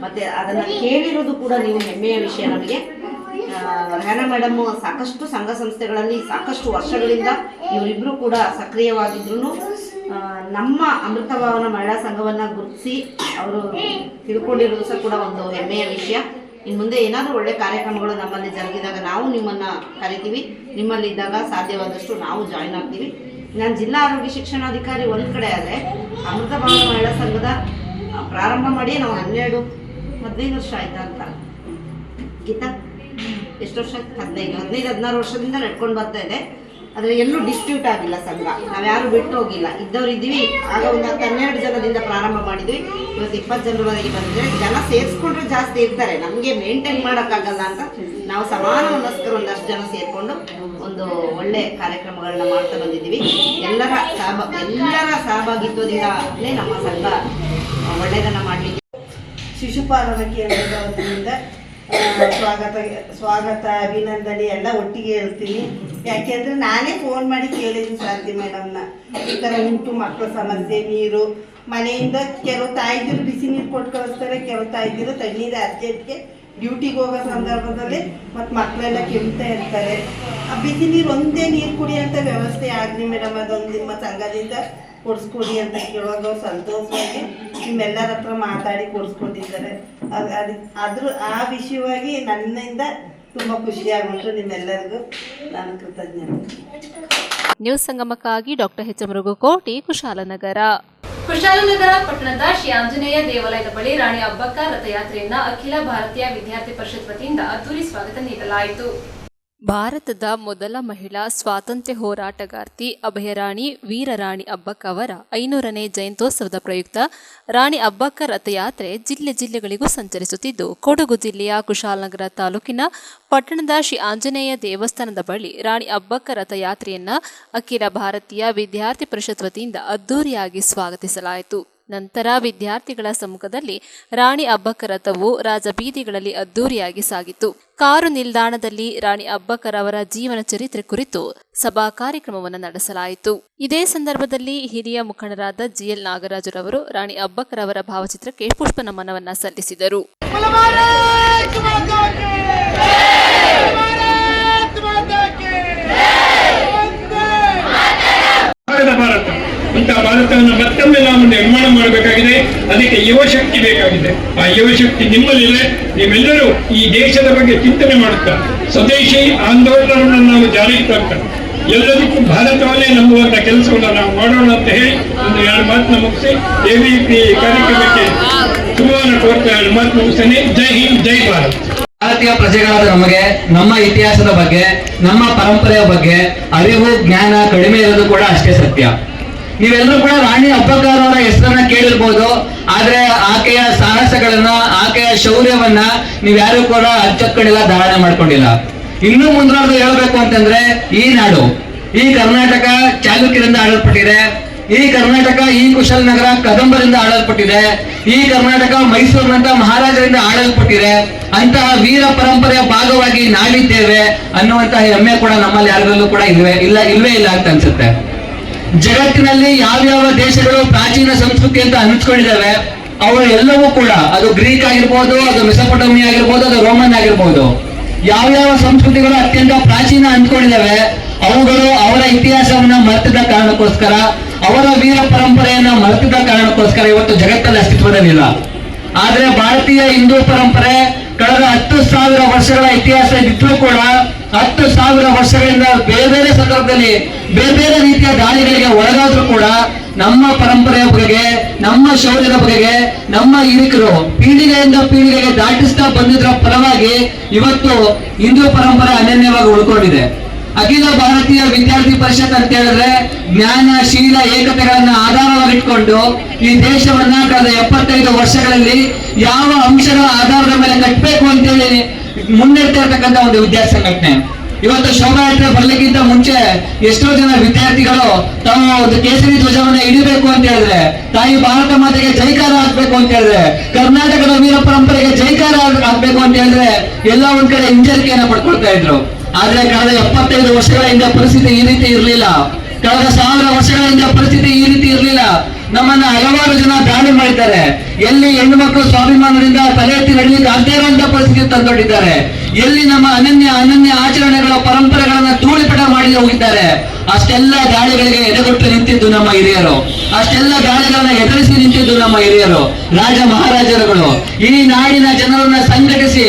ಮತ್ತೆ ಅದನ್ನು ಕೇಳಿರೋದು ಕೂಡ ನೀವು ಹೆಮ್ಮೆಯ ವಿಷಯ ನಮಗೆ. ರೆಹಾನಾ ಮೇಡಮ್ ಸಾಕಷ್ಟು ಸಂಘ ಸಂಸ್ಥೆಗಳಲ್ಲಿ ಸಾಕಷ್ಟು ವರ್ಷಗಳಿಂದ ಇವರಿಬ್ಬರು ಕೂಡ ಸಕ್ರಿಯವಾಗಿದ್ರು ನಮ್ಮ ಅಮೃತಭಾವನ ಮಹಿಳಾ ಸಂಘವನ್ನು ಗುರುತಿಸಿ ಅವರು ತಿಳ್ಕೊಂಡಿರೋದು ಸಹ ಕೂಡ ಒಂದು ಹೆಮ್ಮೆಯ ವಿಷಯ. ಇನ್ನು ಮುಂದೆ ಏನಾದರೂ ಒಳ್ಳೆ ಕಾರ್ಯಕ್ರಮಗಳು ನಮ್ಮಲ್ಲಿ ಜರುಗಿದಾಗ ನಾವು ನಿಮ್ಮನ್ನು ಕರಿತೀವಿ. ನಿಮ್ಮಲ್ಲಿದ್ದಾಗ ಸಾಧ್ಯವಾದಷ್ಟು ನಾವು ಜಾಯಿನ್ ಆಗ್ತೀವಿ. ನಾನು ಜಿಲ್ಲಾ ಆರೋಗ್ಯ ಶಿಕ್ಷಣಾಧಿಕಾರಿ ಒಂದು ಕಡೆ ಆದರೆ ಅಮೃತಭಾವನ ಮಹಿಳಾ ಸಂಘದ ಪ್ರಾರಂಭ ಮಾಡಿ ನಾವು 12-15 ವರ್ಷ ಆಯ್ತಾ ಅಂತ ಗೀತಾ, ಎಷ್ಟು ವರ್ಷ ಆಯ್ತು? 15-16 ವರ್ಷದಿಂದ ನಡ್ಕೊಂಡು ಬರ್ತಾ ಇದೆ. ಆದರೆ ಎಲ್ಲೂ ಡಿಸ್ಪ್ಯೂಟ್ ಆಗಿಲ್ಲ ಸಂಘ, ನಾವ್ಯಾರು ಬಿಟ್ಟು ಹೋಗಿಲ್ಲ, ಇದ್ದವ್ರು ಇದ್ದೀವಿ. ಆಗ ಒಂದು 12 ಜನದಿಂದ ಪ್ರಾರಂಭ ಮಾಡಿದ್ವಿ, ಇವತ್ತು 20 ಜನರವರೆಗೆ ಬಂದಿದೆ. ಜನ ಸೇರಿಸ್ಕೊಂಡ್ರೆ ಜಾಸ್ತಿ ಇರ್ತಾರೆ, ನಮಗೆ ಮೇಂಟೈನ್ ಮಾಡೋಕ್ಕಾಗಲ್ಲ ಅಂತ ನಾವು ಸಮಾನ ಮನಸ್ಕರು ಒಂದಷ್ಟು ಜನ ಸೇರಿಕೊಂಡು ಒಂದು ಒಳ್ಳೆ ಕಾರ್ಯಕ್ರಮಗಳನ್ನ ಮಾಡ್ತಾ ಬಂದಿದ್ದೀವಿ. ಎಲ್ಲರ ಸಹಭಾಗಿತ್ವದಿಂದಲೇ ನಮ್ಮ ಸಂಘ ಒಳ್ಳೆಯದನ್ನು ಮಾಡಲಿಕ್ಕೆ. ಶಿಶುಪಾಲನಾ ಕೇಂದ್ರದ ವತಿಯಿಂದ ಸ್ವಾಗತ ಅಭಿನಂದನೆ ಎಲ್ಲ ಒಟ್ಟಿಗೆ ಹೇಳ್ತೀನಿ. ಯಾಕೆಂದರೆ ನಾನೇ ಫೋನ್ ಮಾಡಿ ಕೇಳಿದ್ದೀನಿ ಸಾರಥಿ ಮೇಡಮ್ನ, ಈ ಥರ ಉಂಟು ಮಕ್ಕಳ ಸಮಸ್ಯೆ. ನೀರು ಮನೆಯಿಂದ ಕೆಲವು ತಾಯಿದಿರು ಬಿಸಿ ನೀರು ಕೊಟ್ಟು ಕಳಿಸ್ತಾರೆ, ಕೆಲವು ತಾಯಿದಿರು ತಣ್ಣೀರು ಅರ್ಜೆಂಟ್ಗೆ ಡ್ಯೂಟಿಗೆ ಹೋಗೋ ಸಂದರ್ಭದಲ್ಲಿ ಮತ್ತು ಮಕ್ಕಳೆಲ್ಲ ಕೆಮ್ತಾ ಇರ್ತಾರೆ. ಆ ಬಿಸಿ ನೀರು ಒಂದೇ ನೀರು ಕುಡಿಯೋಂಥ ವ್ಯವಸ್ಥೆ ಆಗಲಿ ಮೇಡಮ್, ಅದೊಂದು ನಿಮ್ಮ ಸಂಘದಿಂದ ಕೊಡಿಸ್ಕೊಡಿ ಅಂತ ಕೇಳುವಾಗ ಸಂತೋಷವಾಗಿ ನಿಮ್ಮೆಲ್ಲರ ಹತ್ರ ಮಾತಾಡಿ ಕೊಡಿಸ್ಕೊಂಡಿದ್ದಾರೆ. ಆ ವಿಷಯವಾಗಿ ನನ್ನಿಂದ ತುಂಬ ಖುಷಿಯಾಗ್ಬಿಟ್ಟು ನಿಮ್ಮೆಲ್ಲರಿಗೂ ನಾನು ಕೃತಜ್ಞತೆ. ನ್ಯೂಸ್ ಸಂಗಮಕ್ಕಾಗಿ ಡಾಕ್ಟರ್ ಎಚ್ ಮೃಗುಕೋಟಿ, ಕುಶಾಲನಗರ. ಕುಶಾಲನಗರ ಪಟ್ಟಣದ ಶ್ರೀ ಆಂಜನೇಯ ದೇವಾಲಯದ ಬಳಿ ರಾಣಿ ಅಬ್ಬಕ್ಕ ರಥಯಾತ್ರೆಯನ್ನ ಅಖಿಲ ಭಾರತೀಯ ವಿದ್ಯಾರ್ಥಿ ಪರಿಷತ್ ವತಿಯಿಂದ ಅದ್ದೂರಿ ಸ್ವಾಗತ ನೀಡಲಾಯಿತು. ಭಾರತದ ಮೊದಲ ಮಹಿಳಾ ಸ್ವಾತಂತ್ರ್ಯ ಹೋರಾಟಗಾರ್ತಿ ಅಭಯರಾಣಿ ವೀರರಾಣಿ ಅಬ್ಬಕ್ಕ ಅವರ 500ನೇ ಜಯಂತ್ಯೋತ್ಸವದ ಪ್ರಯುಕ್ತ ರಾಣಿ ಅಬ್ಬಕ್ಕ ರಥಯಾತ್ರೆ ಜಿಲ್ಲೆಗಳಿಗೂ ಸಂಚರಿಸುತ್ತಿದ್ದು, ಕೊಡಗು ಜಿಲ್ಲೆಯ ಕುಶಾಲನಗರ ತಾಲೂಕಿನ ಪಟ್ಟಣದ ಶ್ರೀ ಆಂಜನೇಯ ದೇವಸ್ಥಾನದ ಬಳಿ ರಾಣಿ ಅಬ್ಬಕ್ಕ ರಥಯಾತ್ರೆಯನ್ನ ಅಖಿಲ ಭಾರತೀಯ ವಿದ್ಯಾರ್ಥಿ ಪರಿಷತ್ ವತಿಯಿಂದ ಅದ್ದೂರಿಯಾಗಿ ಸ್ವಾಗತಿಸಲಾಯಿತು. ನಂತರ ವಿದ್ಯಾರ್ಥಿಗಳ ಸಮ್ಮುಖದಲ್ಲಿ ರಾಣಿ ಅಬ್ಬಕ್ಕ ರಥವು ರಾಜಬೀದಿಗಳಲ್ಲಿ ಅದ್ದೂರಿಯಾಗಿ ಸಾಗಿತು. ಕಾರು ನಿಲ್ದಾಣದಲ್ಲಿ ರಾಣಿ ಅಬ್ಬಕ್ಕರವರ ಜೀವನ ಚರಿತ್ರೆ ಕುರಿತು ಸಭಾ ಕಾರ್ಯಕ್ರಮವನ್ನು ನಡೆಸಲಾಯಿತು. ಇದೇ ಸಂದರ್ಭದಲ್ಲಿ ಹಿರಿಯ ಮುಖಂಡರಾದ ಜಿಎಲ್ ನಾಗರಾಜರವರು ರಾಣಿ ಅಬ್ಬಕ್ಕರವರ ಭಾವಚಿತ್ರಕ್ಕೆ ಪುಷ್ಪ ನಮನವನ್ನ ಸಲ್ಲಿಸಿದರು. ಇಂತಹ ಭಾರತವನ್ನು ಮತ್ತೊಮ್ಮೆ ನಾವು ನಿರ್ಮಾಣ ಮಾಡಬೇಕಾಗಿದೆ. ಅದಕ್ಕೆ ಯುವಶಕ್ತಿ ಬೇಕಾಗಿದೆ. ಆ ಯುವಶಕ್ತಿ ನಿಮ್ಮಲ್ಲಿದೆ. ನೀವೆಲ್ಲರೂ ಈ ದೇಶದ ಬಗ್ಗೆ ಚಿಂತನೆ ಮಾಡುತ್ತಾ ಸ್ವದೇಶಿ ಆಂದೋಲನವನ್ನು ನಾವು ಜಾರಿಗೆ ತರ್ತಾ ಎಲ್ಲದಕ್ಕೂ ಭಾರತವನ್ನೇ ನಂಬುವಂತ ಕೆಲಸವನ್ನು ನಾವು ಮಾಡೋಣ ಅಂತ ಹೇಳಿ ಒಂದು 2 ಮಾತನ್ನ ಮುಗಿಸಿ ಎಬಿಪಿ ಕಾರ್ಯಕ್ರಮಕ್ಕೆ ಶುಭವನ್ನು ಕೋರ್ತಾ 2 ಮಾತು ಮುಗಿಸ್ತೇನೆ. ಜೈ ಹಿಂದ್, ಜೈ ಭಾರತ್. ಭಾರತೀಯ ಪ್ರಜೆಗಳಾದ ನಮಗೆ ನಮ್ಮ ಇತಿಹಾಸದ ಬಗ್ಗೆ, ನಮ್ಮ ಪರಂಪರೆಯ ಬಗ್ಗೆ ಅರಿವು ಜ್ಞಾನ ಕಡಿಮೆ ಇರೋದು ಕೂಡ ಅಷ್ಟೇ ಸತ್ಯ. ನೀವೆಲ್ಲರೂ ಕೂಡ ರಾಣಿ ಅಬ್ಬಕ್ಕ ಅವರ ಹೆಸರನ್ನ ಕೇಳಿರ್ಬೋದು, ಆದ್ರೆ ಆಕೆಯ ಸಾಹಸಗಳನ್ನ, ಆಕೆಯ ಶೌರ್ಯವನ್ನ ನೀವ್ಯಾರು ಕೂಡ ಅಚ್ಚೊತ್ಕೊಂಡಿಲ್ಲ, ಧಾರಣೆ ಮಾಡ್ಕೊಂಡಿಲ್ಲ. ಇನ್ನೂ ಮುಂದುವರೆದು ಹೇಳ್ಬೇಕು ಅಂತಂದ್ರೆ ಈ ನಾಡು, ಈ ಕರ್ನಾಟಕ ಚಾಲುಕ್ಯರಿಂದ ಆಳಲ್ಪಟ್ಟಿದೆ. ಈ ಕರ್ನಾಟಕ, ಈ ಕುಶಾಲನಗರ ಕದಂಬರಿಂದ ಆಳಲ್ಪಟ್ಟಿದೆ. ಈ ಕರ್ನಾಟಕ ಮೈಸೂರಿನಂತ ಮಹಾರಾಜರಿಂದ ಆಳಲ್ಪಟ್ಟಿದೆ. ಅಂತಹ ವೀರ ಪರಂಪರೆಯ ಭಾಗವಾಗಿ ನಾವಿದ್ದೇವೆ ಅನ್ನುವಂತಹ ಹೆಮ್ಮೆ ಕೂಡ ನಮ್ಮಲ್ಲಿ ಯಾರಿಗಲ್ಲೂ ಕೂಡ ಇಲ್ವೇ ಇಲ್ಲ ಅಂತ ಅನ್ಸುತ್ತೆ. ಜಗತ್ತಿನಲ್ಲಿ ಯಾವ್ಯಾವ ದೇಶಗಳು ಪ್ರಾಚೀನ ಸಂಸ್ಕೃತಿ ಅಂತ ಹಂಚ್ಕೊಂಡಿದ್ದಾವೆ, ಅವು ಎಲ್ಲವೂ ಕೂಡ, ಅದು ಗ್ರೀಕ್ ಆಗಿರ್ಬೋದು, ಅದು ಮೆಸೊಪೊಟೇಮಿಯಾ ಆಗಿರ್ಬೋದು, ಅದು ರೋಮನ್ ಆಗಿರ್ಬೋದು, ಯಾವ್ಯಾವ ಸಂಸ್ಕೃತಿಗಳು ಅತ್ಯಂತ ಪ್ರಾಚೀನ ಹಂಚ್ಕೊಂಡಿದ್ದಾವೆ, ಅವುಗಳು ಅವರ ಇತಿಹಾಸವನ್ನ ಮರೆತಿದ ಕಾರಣಕ್ಕೋಸ್ಕರ ಅವರ ವೀರ ಪರಂಪರೆಯನ್ನ ಮರೆತಿದ್ದ ಕಾರಣಕ್ಕೋಸ್ಕರ ಇವತ್ತು ಜಗತ್ತಲ್ಲಿ ಅಸ್ತಿತ್ವದಲ್ಲಿಲ್ಲ. ಆದ್ರೆ ಭಾರತೀಯ ಹಿಂದೂ ಪರಂಪರೆ ಕಳೆದ 10,000 ವರ್ಷಗಳ ಇತಿಹಾಸ ಇದ್ರೂ ಕೂಡ 10,000 ವರ್ಷಗಳಿಂದ ಬೇರೆ ಬೇರೆ ಸಂದರ್ಭದಲ್ಲಿ ಬೇರೆ ಬೇರೆ ರೀತಿಯ ದಾಳಿಗಳಿಗೆ ಒಳಗಾದ್ರೂ ಕೂಡ ನಮ್ಮ ಪರಂಪರೆಯ ಬಗೆಗೆ, ನಮ್ಮ ಶೌರ್ಯದ ಬಗೆಗೆ ನಮ್ಮ ಹಿರಿಕರು ಪೀಳಿಗೆಯಿಂದ ಪೀಳಿಗೆಗೆ ದಾಟಿಸ್ತಾ ಬಂದಿದ್ರ ಫಲವಾಗಿ ಇವತ್ತು ಹಿಂದೂ ಪರಂಪರೆ ಅನನ್ಯವಾಗಿ ಉಳ್ಕೊಂಡಿದೆ. ಅಖಿಲ ಭಾರತೀಯ ವಿದ್ಯಾರ್ಥಿ ಪರಿಷತ್ ಅಂತ ಹೇಳಿದ್ರೆ ಜ್ಞಾನ, ಶೀಲ, ಏಕತೆಗಳನ್ನ ಆಧಾರವಾಗಿಟ್ಕೊಂಡು ಈ ದೇಶವನ್ನ ಕಳೆದ 75 ವರ್ಷಗಳಲ್ಲಿ ಯಾವ ಅಂಶಗಳ ಆಧಾರದ ಮೇಲೆ ಕಟ್ಟಬೇಕು ಅಂತೇಳಿ ಮುನ್ನಡೆತಾ ಇರ್ತಕ್ಕಂಥ ಒಂದು ವಿದ್ಯಾರ್ಥಿ ಸಂಘಟನೆ. ಇವತ್ತು ಶೋಭಾಯಾತ್ರೆ ಬರ್ಲಿಕ್ಕಿಂತ ಮುಂಚೆ ಎಷ್ಟೋ ಜನ ವಿದ್ಯಾರ್ಥಿಗಳು ತಮ್ಮ ಒಂದು ಕೇಸರಿ ಧ್ವಜವನ್ನ ಹಿಡಿಬೇಕು ಅಂತ ಹೇಳಿದ್ರೆ, ತಾಯಿ ಭಾರತ ಮಾತೆಗೆ ಜೈಕಾರ ಹಾಕ್ಬೇಕು ಅಂತ ಹೇಳಿದ್ರೆ, ಕರ್ನಾಟಕದ ವೀರ ಪರಂಪರೆಗೆ ಜೈಕಾರ ಹಾಕ್ಬೇಕು ಅಂತ ಹೇಳಿದ್ರೆ ಎಲ್ಲ ಒಂದ್ ಕಡೆ ಹಿಂಜರಿಕೆಯನ್ನ ಪಡ್ಕೊಳ್ತಾ ಇದ್ರು. ಆದ್ರೆ ಕಳೆದ 75 ವರ್ಷಗಳ ಹಿಂದೆ ಪರಿಸ್ಥಿತಿ ಈ ರೀತಿ ಇರಲಿಲ್ಲ. ಕಳೆದ 1000 ವರ್ಷಗಳ ಹಿಂದೆ ಪರಿಸ್ಥಿತಿ ಈ ರೀತಿ ಇರಲಿಲ್ಲ. ನಮ್ಮನ್ನ ಹಲವಾರು ಜನ ದಾಳಿ ಮಾಡಿದ್ದಾರೆ. ಎಲ್ಲಿ ಹೆಣ್ಣು ಮಕ್ಕಳು ಸ್ವಾಭಿಮಾನದಿಂದ ತಲೆ ಎತ್ತಿ ನಡೀಲಿಕ್ಕೆ ಆಗದೇ ಇರುವಂತ ಪರಿಸ್ಥಿತಿ ತಂದೊಡ್ಡಿದ್ದಾರೆ. ಎಲ್ಲಿ ನಮ್ಮ ಅನನ್ಯ ಆಚರಣೆಗಳ ಪರಂಪರೆಗಳನ್ನ ಧೂಳಿಪಟ ಮಾಡಿ ಹೋಗಿದ್ದಾರೆ. ಅಷ್ಟೆಲ್ಲ ದಾಳಿಗಳಿಗೆ ಎದೆಗೊಟ್ಟು ನಿಂತಿದ್ದು ನಮ್ಮ ಹಿರಿಯರು. ಅಷ್ಟೆಲ್ಲ ದಾಳಿಗಳನ್ನ ಎದುರಿಸಿ ನಿಂತಿದ್ದು ನಮ್ಮ ಹಿರಿಯರು, ರಾಜ ಮಹಾರಾಜರುಗಳು. ಈ ನಾಡಿನ ಜನರನ್ನ ಸಂಘಟಿಸಿ,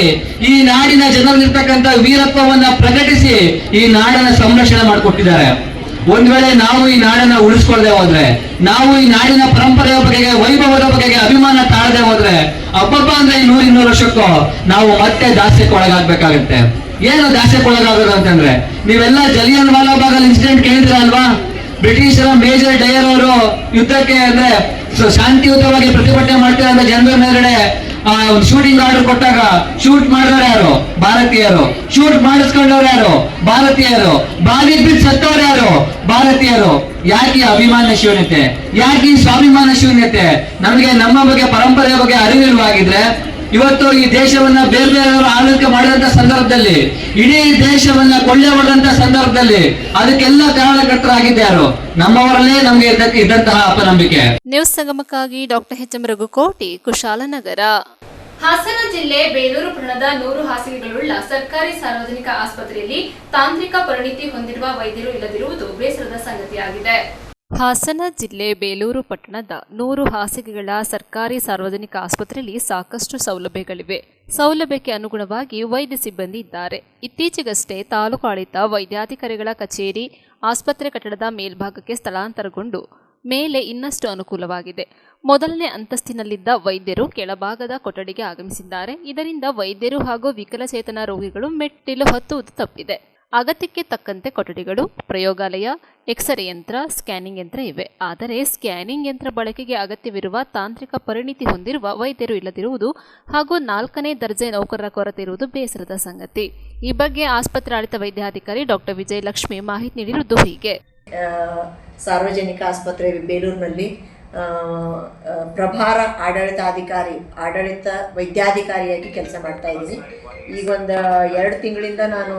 ಈ ನಾಡಿನ ಜನರಲ್ಲಿರ್ತಕ್ಕಂಥ ವೀರತ್ವವನ್ನ ಪ್ರಕಟಿಸಿ ಈ ನಾಡನ್ನ ಸಂರಕ್ಷಣೆ ಮಾಡಿಕೊಟ್ಟಿದ್ದಾರೆ. ಒಂದ್ ವೇಳೆ ನಾವು ಈ ನಾಡನ್ನ ಉಳಿಸ್ಕೊಳ್ದೆ ಹೋದ್ರೆ, ನಾವು ಈ ನಾಡಿನ ಪರಂಪರೆಯ ಬಗೆಗೆ, ವೈಭವದ ಬಗೆಗೆ ಅಭಿಮಾನ ತಾಳದೆ ಹೋದ್ರೆ ಹಬ್ಬಬ್ಬ ಅಂದ್ರೆ 100-200 ವರ್ಷಕ್ಕೂ ನಾವು ಮತ್ತೆ ದಾಸ್ಯಕ್ಕೆ ಒಳಗಾಗ್ಬೇಕಾಗುತ್ತೆ. ಏನು ದಾಸ್ಯಕ್ಕೆ ಒಳಗಾಗೋದು ಅಂತಂದ್ರೆ, ನೀವೆಲ್ಲ ಜಲಿಯನ್ ವಾಲಾ ಬಾಗ್ ಇನ್ಸಿಡೆಂಟ್ ಕೇಳಿದ್ರ ಅಲ್ವಾ? ಬ್ರಿಟಿಷರ ಮೇಜರ್ ಡಯರ್ ಅವರು ಯುದ್ಧಕ್ಕೆ ಅಂದ್ರೆ ಶಾಂತಿಯುತವಾಗಿ ಪ್ರತಿಭಟನೆ ಮಾಡ್ತಾರೆ ಅಂತ ಜನರ ಮೇಲ್ಗಡೆ ಒಂದು ಶೂಟಿಂಗ್ ಆರ್ಡರ್ ಕೊಟ್ಟಾಗ ಶೂಟ್ ಮಾಡಿದವರು ಯಾರು? ಭಾರತೀಯರು. ಶೂಟ್ ಮಾಡಿಸ್ಕೊಂಡವ್ರು ಯಾರು? ಭಾರತೀಯರು. ಬಾವಿಗೆ ಬಿದ್ದು ಸತ್ತವ್ರು ಯಾರು? ಭಾರತೀಯರು. ಯಾಕೆ ಅಭಿಮಾನ ಶೂನ್ಯತೆ? ಯಾಕೆ ಸ್ವಾಭಿಮಾನ ಶೂನ್ಯತೆ? ನಮಗೆ ನಮ್ಮ ಬಗ್ಗೆ, ಪರಂಪರೆಯ ಬಗ್ಗೆ ಅರಿವಿಲ್ವಾಗಿದ್ರೆ ಇವತ್ತು ಈ ದೇಶವನ್ನ ಬೇರೆ ಬೇರೆಯವರು ಆಳ್ವಿಕೆ ಮಾಡಿದಂತ ಸಂದರ್ಭದಲ್ಲಿ, ಇಡೀ ದೇಶವನ್ನ ಕೊಳ್ಳೆ ಹೊಡೆದಂತ ಸಂದರ್ಭದಲ್ಲಿ ಅದಕ್ಕೆಲ್ಲ ಕಾರಣಕರ್ತರಾಗಿದ್ದಾರು ನಮ್ಮವರಲ್ಲೇ ನಮಗೆ ಇದ್ದಂತಹ ಅಪನಂಬಿಕೆ. ನ್ಯೂಸ್ ಸಂಗಮಕ್ಕಾಗಿ doctor H M Raghukoti, Kushalnagar. Hassan ಜಿಲ್ಲೆ ಬೇಲೂರು ಪಟ್ಟಣದ 100 ಹಾಸಿಗೆಗಳುಳ್ಳ ಸರ್ಕಾರಿ ಸಾರ್ವಜನಿಕ ಆಸ್ಪತ್ರೆಯಲ್ಲಿ ತಾಂತ್ರಿಕ ಪರಿಣಿತಿ ಹೊಂದಿರುವ ವೈದ್ಯರು ಇಲ್ಲದಿರುವುದು ಬೇಸರದ ಸಂಗತಿಯಾಗಿದೆ. ಹಾಸನ ಜಿಲ್ಲೆ ಬೇಲೂರು ಪಟ್ಟಣದ 100 ಹಾಸಿಗೆಗಳ ಸರ್ಕಾರಿ ಸಾರ್ವಜನಿಕ ಆಸ್ಪತ್ರೆಯಲ್ಲಿ ಸಾಕಷ್ಟು ಸೌಲಭ್ಯಗಳಿವೆ. ಸೌಲಭ್ಯಕ್ಕೆ ಅನುಗುಣವಾಗಿ ವೈದ್ಯ ಸಿಬ್ಬಂದಿ ಇದ್ದಾರೆ. ಇತ್ತೀಚೆಗಷ್ಟೇ ತಾಲೂಕು ಆಡಳಿತ ವೈದ್ಯಾಧಿಕಾರಿಗಳ ಕಚೇರಿ ಆಸ್ಪತ್ರೆ ಕಟ್ಟಡದ ಮೇಲ್ಭಾಗಕ್ಕೆ ಸ್ಥಳಾಂತರಗೊಂಡು ಮೇಲೆ ಇನ್ನಷ್ಟು ಅನುಕೂಲವಾಗಿದೆ. ಮೊದಲನೇ ಅಂತಸ್ತಿನಲ್ಲಿದ್ದ ವೈದ್ಯರು ಕೆಳಭಾಗದ ಕೊಠಡಿಗೆ ಆಗಮಿಸಿದ್ದಾರೆ. ಇದರಿಂದ ವೈದ್ಯರು ಹಾಗೂ ವಿಕಲಚೇತನ ರೋಗಿಗಳು ಮೆಟ್ಟಿಲು ಹತ್ತುವುದು ತಪ್ಪಿದೆ. ಅಗತ್ಯಕ್ಕೆ ತಕ್ಕಂತೆ ಕೊಠಡಿಗಳು, ಪ್ರಯೋಗಾಲಯ, ಎಕ್ಸ್ರೇ ಯಂತ್ರ, ಸ್ಕ್ಯಾನಿಂಗ್ ಯಂತ್ರ ಇವೆ. ಆದರೆ ಸ್ಕ್ಯಾನಿಂಗ್ ಯಂತ್ರ ಬಳಕೆಗೆ ಅಗತ್ಯವಿರುವ ತಾಂತ್ರಿಕ ಪರಿಣಿತಿ ಹೊಂದಿರುವ ವೈದ್ಯರು ಇಲ್ಲದಿರುವುದು ಹಾಗೂ 4ನೇ ದರ್ಜೆ ನೌಕರರ ಕೊರತೆ ಇರುವುದು ಬೇಸರದ ಸಂಗತಿ. ಈ ಬಗ್ಗೆ ಆಸ್ಪತ್ರೆ ಆಡಳಿತ ವೈದ್ಯಾಧಿಕಾರಿ ಡಾಕ್ಟರ್ ವಿಜಯಲಕ್ಷ್ಮಿ ಮಾಹಿತಿ ನೀಡಿರುವುದು ಹೀಗೆ. ಸಾರ್ವಜನಿಕ ಆಸ್ಪತ್ರೆ ಬೇಲೂರಿನಲ್ಲಿ ಪ್ರಭಾರ ಆಡಳಿತ ವೈದ್ಯಾಧಿಕಾರಿಯಾಗಿ ಕೆಲಸ ಮಾಡ್ತಾ ಇದ್ದೀನಿ. ಈಗ ಒಂದು 2 ತಿಂಗಳಿಂದ ನಾನು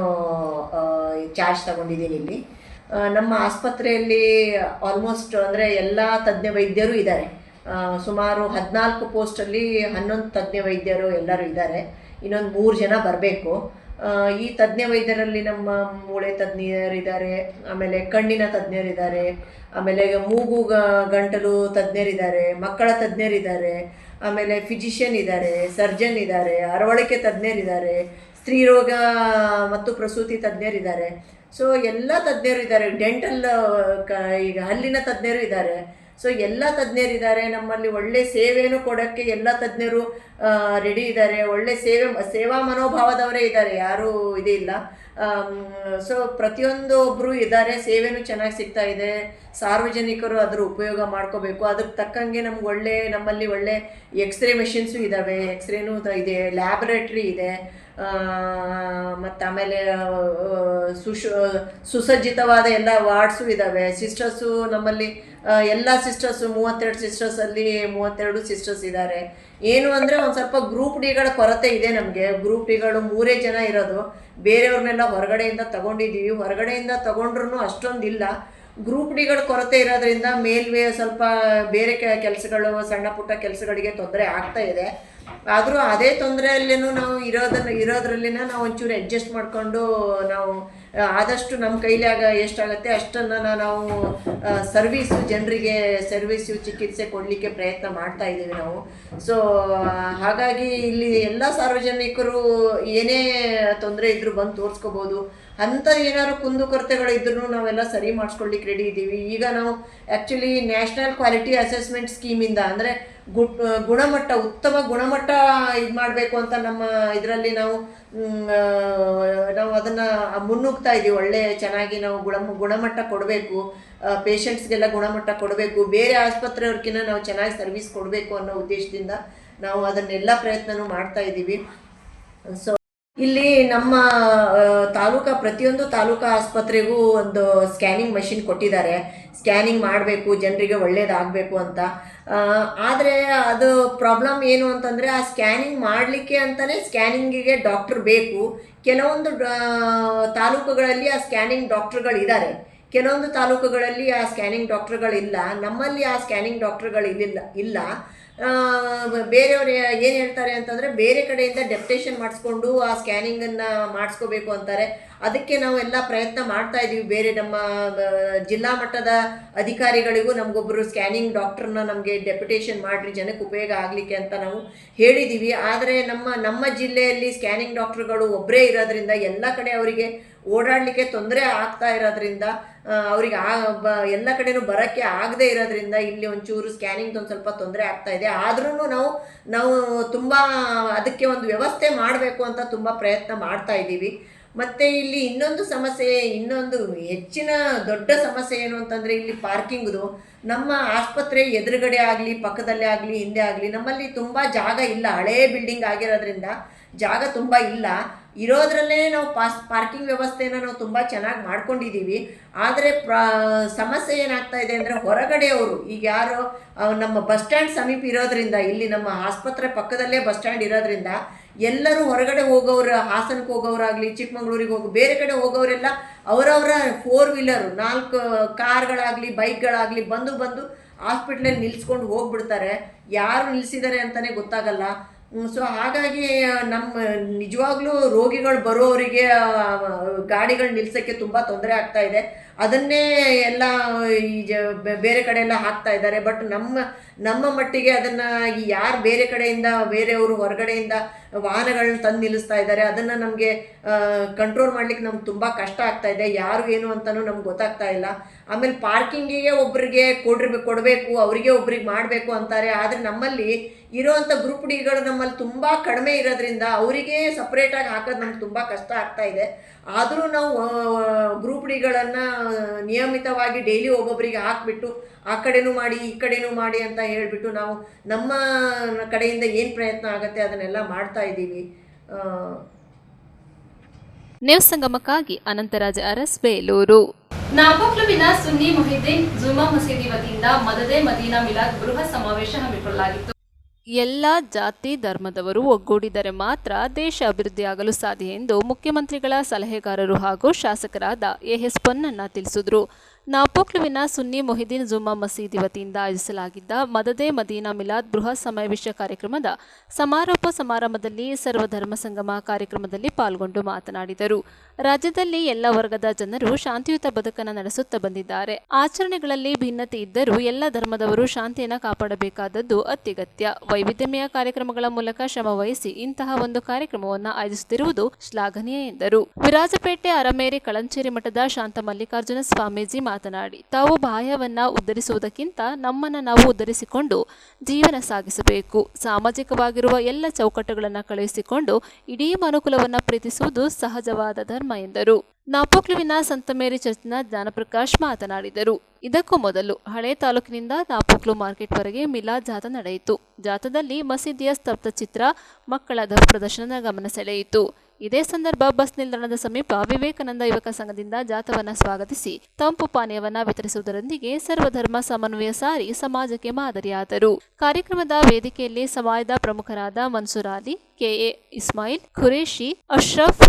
ಚಾರ್ಜ್ ತಗೊಂಡಿದ್ದೀನಿ ಇಲ್ಲಿ. ನಮ್ಮ ಆಸ್ಪತ್ರೆಯಲ್ಲಿ ಆಲ್ಮೋಸ್ಟ್ ಅಂದರೆ ಎಲ್ಲ ತಜ್ಞ ವೈದ್ಯರು ಇದ್ದಾರೆ. ಸುಮಾರು 14 ಪೋಸ್ಟಲ್ಲಿ 11 ತಜ್ಞ ವೈದ್ಯರು ಎಲ್ಲರೂ ಇದ್ದಾರೆ. ಇನ್ನೊಂದು 3 ಜನ ಬರಬೇಕು. ಈ ತಜ್ಞ ವೈದ್ಯರಲ್ಲಿ ನಮ್ಮ ಮೂಳೆ ತಜ್ಞರಿದ್ದಾರೆ, ಆಮೇಲೆ ಕಣ್ಣಿನ ತಜ್ಞರಿದ್ದಾರೆ, ಆಮೇಲೆ ಮೂಗು ಗಂಟಲು ತಜ್ಞರಿದ್ದಾರೆ, ಮಕ್ಕಳ ತಜ್ಞರಿದ್ದಾರೆ, ಆಮೇಲೆ ಫಿಸಿಷಿಯನ್ ಇದ್ದಾರೆ, ಸರ್ಜನ್ ಇದ್ದಾರೆ, ಅರವಳಿಕೆ ತಜ್ಞರಿದ್ದಾರೆ, ಸ್ತ್ರೀರೋಗ ಮತ್ತು ಪ್ರಸೂತಿ ತಜ್ಞರಿದ್ದಾರೆ. ಸೊ ಎಲ್ಲ ತಜ್ಞರು ಇದ್ದಾರೆ. ಡೆಂಟಲ್ ಈಗ ಹಲ್ಲಿನ ತಜ್ಞರು ಇದ್ದಾರೆ. ಸೊ ಎಲ್ಲ ತಜ್ಞರಿದ್ದಾರೆ. ನಮ್ಮಲ್ಲಿ ಒಳ್ಳೆ ಸೇವೆಯನ್ನು ಕೊಡೋಕ್ಕೆ ಎಲ್ಲ ತಜ್ಞರು ರೆಡಿ ಇದ್ದಾರೆ. ಒಳ್ಳೆ ಸೇವಾ ಮನೋಭಾವದವರೇ ಇದ್ದಾರೆ, ಯಾರೂ ಇದಿಲ್ಲ. ಸೊ ಒಬ್ಬರು ಇದ್ದಾರೆ. ಸೇವೆನೂ ಚೆನ್ನಾಗಿ ಸಿಗ್ತಾ ಇದೆ. ಸಾರ್ವಜನಿಕರು ಅದರ ಉಪಯೋಗ ಮಾಡ್ಕೋಬೇಕು. ಅದಕ್ಕೆ ತಕ್ಕಂಗೆ ನಮ್ಮಲ್ಲಿ ಒಳ್ಳೆ ಎಕ್ಸ್ರೇ ಮೆಷಿನ್ಸು ಇದ್ದಾವೆ, ಎಕ್ಸ್ರೇನೂ ಇದೆ, ಲ್ಯಾಬೊರೇಟ್ರಿ ಇದೆ, ಮತ್ತು ಆಮೇಲೆ ಸುಸಜ್ಜಿತವಾದ ಎಲ್ಲ ವಾರ್ಡ್ಸು ಇದ್ದಾವೆ. ಸಿಸ್ಟರ್ಸು ನಮ್ಮಲ್ಲಿ ಎಲ್ಲ ಸಿಸ್ಟರ್ಸು 32 ಸಿಸ್ಟರ್ಸಲ್ಲಿ 32 ಸಿಸ್ಟರ್ಸ್ ಇದ್ದಾರೆ. ಏನು ಅಂದರೆ ಒಂದು ಸ್ವಲ್ಪ ಗ್ರೂಪ್ ಡಿಗಳ ಕೊರತೆ ಇದೆ ನಮಗೆ. ಗ್ರೂಪ್ ಡಿಗಳು 3 ಜನ ಇರೋದು. ಬೇರೆಯವ್ರನ್ನೆಲ್ಲ ಹೊರಗಡೆಯಿಂದ ತಗೊಂಡಿದ್ದೀವಿ. ಹೊರಗಡೆಯಿಂದ ತಗೊಂಡ್ರೂ ಅಷ್ಟೊಂದಿಲ್ಲ. ಗ್ರೂಪ್ ಡಿಗಳ ಕೊರತೆ ಇರೋದ್ರಿಂದ ಮೇಲ್ವೇ ಸ್ವಲ್ಪ ಬೇರೆ ಕೆಲಸಗಳು, ಸಣ್ಣ ಪುಟ್ಟ ಕೆಲಸಗಳಿಗೆ ತೊಂದರೆ ಆಗ್ತಾ ಇದೆ. ಆದರೂ ಅದೇ ತೊಂದರೆಯಲ್ಲೇನೂ ನಾವು ಇರೋದ್ರಲ್ಲಿನ ನಾವು ಒಂಚೂರು ಅಡ್ಜಸ್ಟ್ ಮಾಡಿಕೊಂಡು ನಾವು ಆದಷ್ಟು ನಮ್ಮ ಕೈಲಾಗ ಎಷ್ಟಾಗತ್ತೆ ಅಷ್ಟನ್ನು ನಾವು ಜನರಿಗೆ ಚಿಕಿತ್ಸೆ ಕೊಡಲಿಕ್ಕೆ ಪ್ರಯತ್ನ ಮಾಡ್ತಾ ಇದ್ದೀವಿ ನಾವು. ಸೊ ಹಾಗಾಗಿ ಇಲ್ಲಿ ಎಲ್ಲ ಸಾರ್ವಜನಿಕರು ಏನೇ ತೊಂದರೆ ಇದ್ರೂ ಬಂದು ತೋರಿಸ್ಕೋಬೋದು. ಅಂಥ ಏನಾದ್ರು ಕುಂದುಕೊರತೆಗಳು ಇದ್ರೂ ನಾವೆಲ್ಲ ಸರಿ ಮಾಡಿಸ್ಕೊಳ್ಳಿಕ್ಕೆ ರೆಡಿ ಇದ್ದೀವಿ. ಈಗ ನಾವು ಆ್ಯಕ್ಚುಲಿ ನ್ಯಾಷನಲ್ ಕ್ವಾಲಿಟಿ ಅಸೆಸ್ಮೆಂಟ್ ಸ್ಕೀಮಿಂದ ಅಂದರೆ ಗುಣಮಟ್ಟ, ಉತ್ತಮ ಗುಣಮಟ್ಟ ಇದು ಮಾಡಬೇಕು ಅಂತ ನಮ್ಮ ಇದರಲ್ಲಿ ನಾವು ಅದನ್ನು ಮುನ್ನುಗ್ತಾ ಇದ್ದೀವಿ. ಒಳ್ಳೆ ಚೆನ್ನಾಗಿ ನಾವು ಗುಣಮಟ್ಟ ಕೊಡಬೇಕು, ಪೇಷಂಟ್ಸ್ಗೆಲ್ಲ ಗುಣಮಟ್ಟ ಕೊಡಬೇಕು, ಬೇರೆ ಆಸ್ಪತ್ರೆಯವ್ರಿಗಿಂತ ನಾವು ಚೆನ್ನಾಗಿ ಸರ್ವಿಸ್ ಕೊಡಬೇಕು ಅನ್ನೋ ಉದ್ದೇಶದಿಂದ ನಾವು ಅದನ್ನೆಲ್ಲ ಪ್ರಯತ್ನನೂ ಮಾಡ್ತಾ ಇದ್ದೀವಿ. ಸೊ ಇಲ್ಲಿ ನಮ್ಮ ಪ್ರತಿಯೊಂದು ತಾಲೂಕಾ ಆಸ್ಪತ್ರೆಗೂ ಒಂದು ಸ್ಕ್ಯಾನಿಂಗ್ ಮಷಿನ್ ಕೊಟ್ಟಿದ್ದಾರೆ. ಸ್ಕ್ಯಾನಿಂಗ್ ಮಾಡಬೇಕು, ಜನರಿಗೆ ಒಳ್ಳೇದಾಗಬೇಕು ಅಂತ. ಆದರೆ ಅದು ಪ್ರಾಬ್ಲಮ್ ಏನು ಅಂತಂದರೆ, ಆ ಸ್ಕ್ಯಾನಿಂಗ್ ಮಾಡಲಿಕ್ಕೆ ಅಂತಲೇ ಸ್ಕ್ಯಾನಿಂಗಿಗೆ ಡಾಕ್ಟ್ರ್ ಬೇಕು. ಕೆಲವೊಂದು ತಾಲೂಕುಗಳಲ್ಲಿ ಆ ಸ್ಕ್ಯಾನಿಂಗ್ ಡಾಕ್ಟ್ರುಗಳಿದ್ದಾರೆ, ಕೆಲವೊಂದು ತಾಲೂಕುಗಳಲ್ಲಿ ಆ ಸ್ಕ್ಯಾನಿಂಗ್ ಡಾಕ್ಟ್ರುಗಳಿಲ್ಲ. ನಮ್ಮಲ್ಲಿ ಆ ಸ್ಕ್ಯಾನಿಂಗ್ ಡಾಕ್ಟ್ರುಗಳು ಇಲ್ಲ. ಬೇರೆಯವ್ರು ಏನು ಹೇಳ್ತಾರೆ ಅಂತಂದರೆ, ಬೇರೆ ಕಡೆಯಿಂದ ಡೆಪ್ಟೇಷನ್ ಮಾಡಿಸ್ಕೊಂಡು ಆ ಸ್ಕ್ಯಾನಿಂಗನ್ನು ಮಾಡಿಸ್ಕೋಬೇಕು ಅಂತಾರೆ. ಅದಕ್ಕೆ ನಾವು ಎಲ್ಲ ಪ್ರಯತ್ನ ಮಾಡ್ತಾ ಇದ್ದೀವಿ. ಬೇರೆ ನಮ್ಮ ಜಿಲ್ಲಾ ಮಟ್ಟದ ಅಧಿಕಾರಿಗಳಿಗೂ ನಮಗೊಬ್ಬರು ಸ್ಕ್ಯಾನಿಂಗ್ ಡಾಕ್ಟ್ರನ್ನ ನಮಗೆ ಡೆಪ್ಯುಟೇಷನ್ ಮಾಡಿರಿ, ಜನಕ್ಕೆ ಉಪಯೋಗ ಆಗಲಿಕ್ಕೆ ಅಂತ ನಾವು ಹೇಳಿದ್ದೀವಿ. ಆದರೆ ನಮ್ಮ ಜಿಲ್ಲೆಯಲ್ಲಿ ಸ್ಕ್ಯಾನಿಂಗ್ ಡಾಕ್ಟ್ರುಗಳು ಒಬ್ಬರೇ ಇರೋದ್ರಿಂದ ಎಲ್ಲ ಕಡೆ ಅವರಿಗೆ ಓಡಾಡಲಿಕ್ಕೆ ತೊಂದರೆ ಆಗ್ತಾ ಇರೋದ್ರಿಂದ, ಅವ್ರಿಗೆ ಎಲ್ಲ ಕಡೆನೂ ಬರೋಕ್ಕೆ ಆಗದೆ ಇರೋದ್ರಿಂದ ಇಲ್ಲಿ ಒಂಚೂರು ಸ್ಕ್ಯಾನಿಂಗ್ ಒಂದು ಸ್ವಲ್ಪ ತೊಂದರೆ ಆಗ್ತಾ ಇದೆ. ಆದ್ರೂ ನಾವು ತುಂಬ ಅದಕ್ಕೆ ಒಂದು ವ್ಯವಸ್ಥೆ ಮಾಡಬೇಕು ಅಂತ ತುಂಬ ಪ್ರಯತ್ನ ಮಾಡ್ತಾ ಇದ್ದೀವಿ. ಮತ್ತು ಇಲ್ಲಿ ಇನ್ನೊಂದು ಹೆಚ್ಚಿನ ದೊಡ್ಡ ಸಮಸ್ಯೆ ಏನು ಅಂತಂದರೆ, ಇಲ್ಲಿ ಪಾರ್ಕಿಂಗ್ದು. ನಮ್ಮ ಆಸ್ಪತ್ರೆ ಎದುರುಗಡೆ ಆಗಲಿ, ಪಕ್ಕದಲ್ಲೇ ಆಗಲಿ, ಹಿಂದೆ ಆಗಲಿ ನಮ್ಮಲ್ಲಿ ತುಂಬ ಜಾಗ ಇಲ್ಲ. ಹಳೇ ಬಿಲ್ಡಿಂಗ್ ಆಗಿರೋದ್ರಿಂದ ಜಾಗ ತುಂಬ ಇಲ್ಲ. ಇರೋದ್ರಲ್ಲೇ ನಾವು ಪಾರ್ಕಿಂಗ್ ವ್ಯವಸ್ಥೆನ ನಾವು ತುಂಬ ಚೆನ್ನಾಗಿ ಮಾಡ್ಕೊಂಡಿದ್ದೀವಿ. ಆದರೆ ಸಮಸ್ಯೆ ಏನಾಗ್ತಾ ಇದೆ ಅಂದರೆ, ಹೊರಗಡೆಯವರು ಈಗ ಯಾರು ನಮ್ಮ ಬಸ್ ಸ್ಟ್ಯಾಂಡ್ ಸಮೀಪ ಇರೋದ್ರಿಂದ, ಇಲ್ಲಿ ನಮ್ಮ ಆಸ್ಪತ್ರೆ ಪಕ್ಕದಲ್ಲೇ ಬಸ್ ಸ್ಟ್ಯಾಂಡ್ ಇರೋದ್ರಿಂದ ಎಲ್ಲರೂ ಹೊರಗಡೆ ಹೋಗೋರು, ಹಾಸನಕ್ಕೆ ಹೋಗೋರಾಗಲಿ, ಚಿಕ್ಕಮಂಗ್ಳೂರಿಗೆ ಬೇರೆ ಕಡೆ ಹೋಗೋರೆಲ್ಲ ಅವರವರ 4 ವೀಲರು 4 ಕಾರ್ಗಳಾಗಲಿ ಬೈಕ್ಗಳಾಗಲಿ ಬಂದು ಹಾಸ್ಪಿಟ್ಲಲ್ಲಿ ನಿಲ್ಲಿಸ್ಕೊಂಡು ಹೋಗ್ಬಿಡ್ತಾರೆ. ಯಾರು ನಿಲ್ಲಿಸಿದ್ದಾರೆ ಅಂತಲೇ ಗೊತ್ತಾಗಲ್ಲ. ಸೊ ಹಾಗಾಗಿ ನಿಜವಾಗ್ಲೂ ರೋಗಿಗಳು ಬರೋವರಿಗೆ ಗಾಡಿಗಳು ನಿಲ್ಸೋಕ್ಕೆ ತುಂಬ ತೊಂದರೆ ಆಗ್ತಾ ಇದೆ. ಅದನ್ನೇ ಎಲ್ಲ ಬೇರೆ ಕಡೆ ಎಲ್ಲ ಹಾಕ್ತಾ ಇದ್ದಾರೆ. ಬಟ್ ನಮ್ಮ ಮಟ್ಟಿಗೆ ಅದನ್ನು ಯಾರು ಬೇರೆ ಕಡೆಯಿಂದ, ಬೇರೆಯವರು ಹೊರಗಡೆಯಿಂದ ವಾಹನಗಳನ್ನ ತಂದು ನಿಲ್ಲಿಸ್ತಾ ಇದ್ದಾರೆ, ಅದನ್ನು ನಮಗೆ ಕಂಟ್ರೋಲ್ ಮಾಡ್ಲಿಕ್ಕೆ ನಮ್ಗೆ ತುಂಬ ಕಷ್ಟ ಆಗ್ತಾ ಇದೆ. ಯಾರು ಏನು ಅಂತಲೂ ನಮ್ಗೆ ಗೊತ್ತಾಗ್ತಾ ಇಲ್ಲ. ಆಮೇಲೆ ಪಾರ್ಕಿಂಗಿಗೆ ಒಬ್ಬರಿಗೆ ಕೊಡಬೇಕು, ಅವರಿಗೆ ಒಬ್ರಿಗೆ ಮಾಡಬೇಕು ಅಂತಾರೆ. ಆದರೆ ನಮ್ಮಲ್ಲಿ ಇರೋವಂಥ ಗ್ರೂಪ್ ಡಿಗಳು ನಮ್ಮಲ್ಲಿ ತುಂಬ ಕಡಿಮೆ ಇರೋದ್ರಿಂದ ಅವರಿಗೆ ಸಪ್ರೇಟಾಗಿ ಹಾಕೋದು ನಮ್ಗೆ ತುಂಬ ಕಷ್ಟ ಆಗ್ತಾ ಇದೆ. ಆದರೂ ನಾವು ಗ್ರೂಪ್ ಡಿಗಳನ್ನು ನಿಯಮಿತವಾಗಿ ಡೈಲಿ ಒಬ್ಬೊಬ್ಬರಿಗೆ ಹಾಕಿಬಿಟ್ಟು ಆ ಕಡೆನೂ ಮಾಡಿ ಈ ಕಡೆನೂ ಮಾಡಿ ಅಂತ ಹೇಳಿಬಿಟ್ಟು ನಾವು ನಮ್ಮ ಕಡೆಯಿಂದ ಏನು ಪ್ರಯತ್ನ ಆಗುತ್ತೆ ಅದನ್ನೆಲ್ಲ ಮಾಡ್ತಾ ಇದ್ದೀವಿ. ನ್ಯೂಸ್ ಸಂಗಮಕ್ಕಾಗಿ ಅನಂತರಾಜ್ ಅರಸ್, ಬೇಲೂರು. ನಾಪೋಕ್ಲುವಿನ ಸುನ್ನಿ ಮೊಹಿದ್ದೀನ್ ಜುಮಾ ಮಸೀದಿ ವತಿಯಿಂದ ಮದದೆ ಮದೀನಾ ಮಿಲಾದ್ ಬೃಹತ್ ಸಮಾವೇಶ ಹಮ್ಮಿಕೊಳ್ಳಲಾಗಿತ್ತು. ಎಲ್ಲ ಜಾತಿ ಧರ್ಮದವರು ಒಗ್ಗೂಡಿದರೆ ಮಾತ್ರ ದೇಶ ಅಭಿವೃದ್ಧಿಯಾಗಲು ಸಾಧ್ಯ ಎಂದು ಮುಖ್ಯಮಂತ್ರಿಗಳ ಸಲಹೆಗಾರರು ಹಾಗೂ ಶಾಸಕರಾದ ಎಎಸ್ ಪೊನ್ನಣ್ಣ ತಿಳಿಸಿದರು. ನಾಪೋಕ್ಲುವಿನ ಸುನ್ನಿ ಮೊಹಿದ್ದೀನ್ ಜುಮಾ ಮಸೀದಿ ವತಿಯಿಂದ ಆಯೋಜಿಸಲಾಗಿದ್ದ ಮದದೆ ಮದೀನಾ ಮಿಲಾದ್ ಬೃಹತ್ ಸಮಾವೇಶ ಕಾರ್ಯಕ್ರಮದ ಸಮಾರೋಪ ಸಮಾರಂಭದಲ್ಲಿ ಸರ್ವಧರ್ಮ ಸಂಗಮ ಕಾರ್ಯಕ್ರಮದಲ್ಲಿ ಪಾಲ್ಗೊಂಡು ಮಾತನಾಡಿದರು. ರಾಜ್ಯದಲ್ಲಿ ಎಲ್ಲ ವರ್ಗದ ಜನರು ಶಾಂತಿಯುತ ಬದುಕನ್ನು ನಡೆಸುತ್ತಾ ಬಂದಿದ್ದಾರೆ. ಆಚರಣೆಗಳಲ್ಲಿ ಭಿನ್ನತೆ ಇದ್ದರೂ ಎಲ್ಲ ಧರ್ಮದವರು ಶಾಂತಿಯನ್ನು ಕಾಪಾಡಬೇಕಾದದ್ದು ಅತ್ಯಗತ್ಯ. ವೈವಿಧ್ಯಮಯ ಕಾರ್ಯಕ್ರಮಗಳ ಮೂಲಕ ಶ್ರಮ ವಹಿಸಿ ಇಂತಹ ಒಂದು ಕಾರ್ಯಕ್ರಮವನ್ನು ಆಯೋಜಿಸುತ್ತಿರುವುದು ಶ್ಲಾಘನೀಯ ಎಂದರು. ವಿರಾಜಪೇಟೆ ಅರಮೇರಿ ಕಳಂಚೇರಿ ಮಠದ ಶಾಂತ ಮಲ್ಲಿಕಾರ್ಜುನ ಸ್ವಾಮೀಜಿ ಮಾತನಾಡಿ, ತಾವು ಬಾಹ್ಯವನ್ನ ಉದ್ಧರಿಸುವುದಕ್ಕಿಂತ ನಮ್ಮನ್ನು ನಾವು ಉದ್ಧರಿಸಿಕೊಂಡು ಜೀವನ ಸಾಗಿಸಬೇಕು. ಸಾಮಾಜಿಕವಾಗಿರುವ ಎಲ್ಲ ಚೌಕಟ್ಟುಗಳನ್ನು ಕಳುಹಿಸಿಕೊಂಡು ಇಡೀ ಮನುಕುಲವನ್ನು ಪ್ರೀತಿಸುವುದು ಸಹಜವಾದ ಧರ್ಮ ಎಂದರು. ನಾಪೋಕ್ಲುವಿನ ಸಂತ ಮೇರಿ ಚರ್ಚ್ನ ಜ್ಞಾನಪ್ರಕಾಶ್ ಮಾತನಾಡಿದರು. ಇದಕ್ಕೂ ಮೊದಲು ಹಳೆ ತಾಲೂಕಿನಿಂದ ನಾಪೋಕ್ಲು ಮಾರ್ಕೆಟ್ವರೆಗೆ ಮಿಲಾದ್ ಜಾಥಾ ನಡೆಯಿತು. ಜಾಥಾದಲ್ಲಿ ಮಸೀದಿಯ ಸ್ತಬ್ಧ ಚಿತ್ರ, ಮಕ್ಕಳ ಪ್ರದರ್ಶನ ಗಮನ ಸೆಳೆಯಿತು. ಇದೇ ಸಂದರ್ಭ ಬಸ್ ನಿಲ್ದಾಣದ ಸಮೀಪ ವಿವೇಕಾನಂದ ಯುವಕ ಸಂಘದಿಂದ ಜಾಥಾವನ್ನು ಸ್ವಾಗತಿಸಿ ತಂಪು ಪಾನೀಯವನ್ನು ವಿತರಿಸುವುದರೊಂದಿಗೆ ಸರ್ವಧರ್ಮ ಸಮನ್ವಯ ಸಾರಿ ಸಮಾಜಕ್ಕೆ ಮಾದರಿಯಾದರು. ಕಾರ್ಯಕ್ರಮದ ವೇದಿಕೆಯಲ್ಲಿ ಸಮಾಜದ ಪ್ರಮುಖರಾದ ಮನ್ಸೂರ್ ಅಲಿ, ಕೆಎ ಇಸ್ಮಾಯಿಲ್, ಖುರೇಶಿ, ಅಶ್ರಫ್,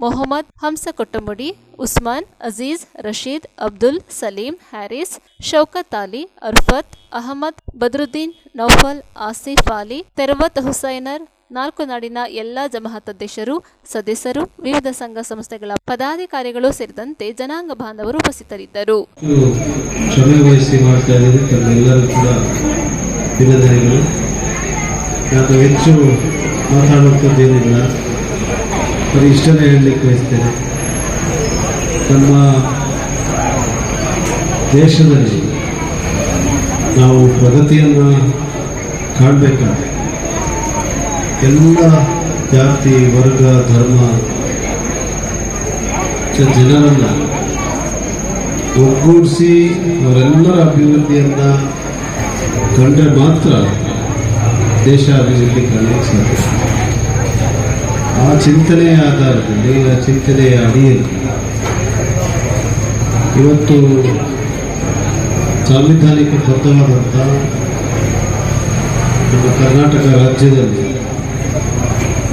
ಮೊಹಮ್ಮದ್, ಹಂಸ ಕೊಟ್ಟಮುಡಿ, ಉಸ್ಮಾನ್, ಅಜೀಜ್, ರಶೀದ್, ಅಬ್ದುಲ್, ಸಲೀಂ, ಹ್ಯಾರಿಸ್, ಶೌಕತ್ ಅಲಿ, ಅರ್ಫತ್, ಅಹಮದ್, ಬದ್ರುದ್ದೀನ್, ನೌಫಲ್, ಆಸಿಫ್ ಅಲಿ, ತೆರವತ್ ಹುಸೈನರ್, 4 ನಾಡಿನ ಎಲ್ಲ ಜಮಾಅತ್ ಅಧ್ಯಕ್ಷರು, ಸದಸ್ಯರು, ವಿವಿಧ ಸಂಘ ಸಂಸ್ಥೆಗಳ ಪದಾಧಿಕಾರಿಗಳು ಸೇರಿದಂತೆ ಜನಾಂಗ ಬಾಂಧವರು ಉಪಸ್ಥಿತರಿದ್ದರು. ಶ್ರಮವಹಿಸಿ ಮಾಡ್ತಾ ಇದ್ದೀವಿ. ತಮ್ಮೆಲ್ಲರೂ ಕೂಡ ಅಭಿನಂದನೆಗಳು. ನಾನು ಹೆಚ್ಚು ಮಾತಾಡುವಂಥದ್ದೇನಿಲ್ಲ, ಬರೀ ಇಷ್ಟನ್ನೇ ಹೇಳಲಿಕ್ಕೆ ಬಯಸ್ತೇನೆ. ನಮ್ಮ ದೇಶದಲ್ಲಿ ನಾವು ಪ್ರಗತಿಯನ್ನು ಕಾಣಬೇಕಾದ್ರೆ ಎಲ್ಲ ಜಾತಿ, ವರ್ಗ, ಧರ್ಮ ಜನರನ್ನು ಒಗ್ಗೂಡಿಸಿ ಅವರೆಲ್ಲರ ಅಭಿವೃದ್ಧಿಯನ್ನು ಕಂಡ್ರೆ ಮಾತ್ರ ದೇಶ ಅಭಿವೃದ್ಧಿ ಕಾಣಲಿಕ್ಕೆ ಸಾಧ್ಯ. ಆ ಚಿಂತನೆಯ ಆಧಾರದಲ್ಲಿ, ಆ ಚಿಂತನೆಯ ಅಡಿಯಲ್ಲಿ ಇವತ್ತು ಸಾಂವಿಧಾನಿಕ ಬದ್ಧವಾದಂಥ ನಮ್ಮ ಕರ್ನಾಟಕ ರಾಜ್ಯದಲ್ಲಿ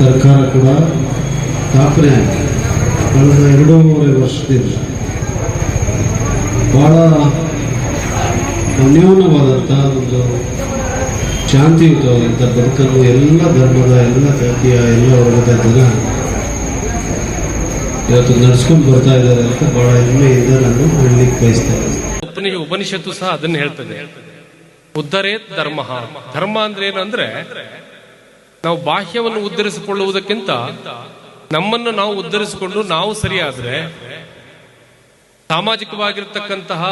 ಸರ್ಕಾರ ಕೂಡ ಸ್ಥಾಪನೆ ಆಗಿದೆ. ಕಳೆದ 2.5 ವರ್ಷದಿಂದ ಬಹಳ ಅನ್ಯೋನ್ಯವಾದಂಥ ಒಂದು ಶಾಂತಿಯುತವಾದಂಥ ಬದುಕನ್ನು ಎಲ್ಲ ಧರ್ಮದ, ಎಲ್ಲ ಜಾತಿಯ, ಎಲ್ಲ ವರ್ಗದ ಜನ ಇವತ್ತು ನಡೆಸ್ಕೊಂಡು ಬರ್ತಾ ಇದ್ದಾರೆ ಅಂತ ಬಹಳ ಹೆಮ್ಮೆಯಿಂದ ನಾನು ಹೇಳಲಿಕ್ಕೆ ಬಯಸ್ತೇನೆ. ಉಪನಿಷತ್ತು ಸಹ ಅದನ್ನು ಹೇಳ್ತದೆ, ಉದ್ಧರೇತ್ ಧರ್ಮ. ಧರ್ಮ ಅಂದ್ರೆ ಏನಂದ್ರೆ ನಾವು ಬಾಹ್ಯವನ್ನು ಉದ್ಧರಿಸಿಕೊಳ್ಳುವುದಕ್ಕಿಂತ ನಮ್ಮನ್ನು ನಾವು ಉದ್ಧರಿಸಿಕೊಂಡು ನಾವು ಸರಿಯಾದ್ರೆ ಸಾಮಾಜಿಕವಾಗಿರ್ತಕ್ಕಂತಹ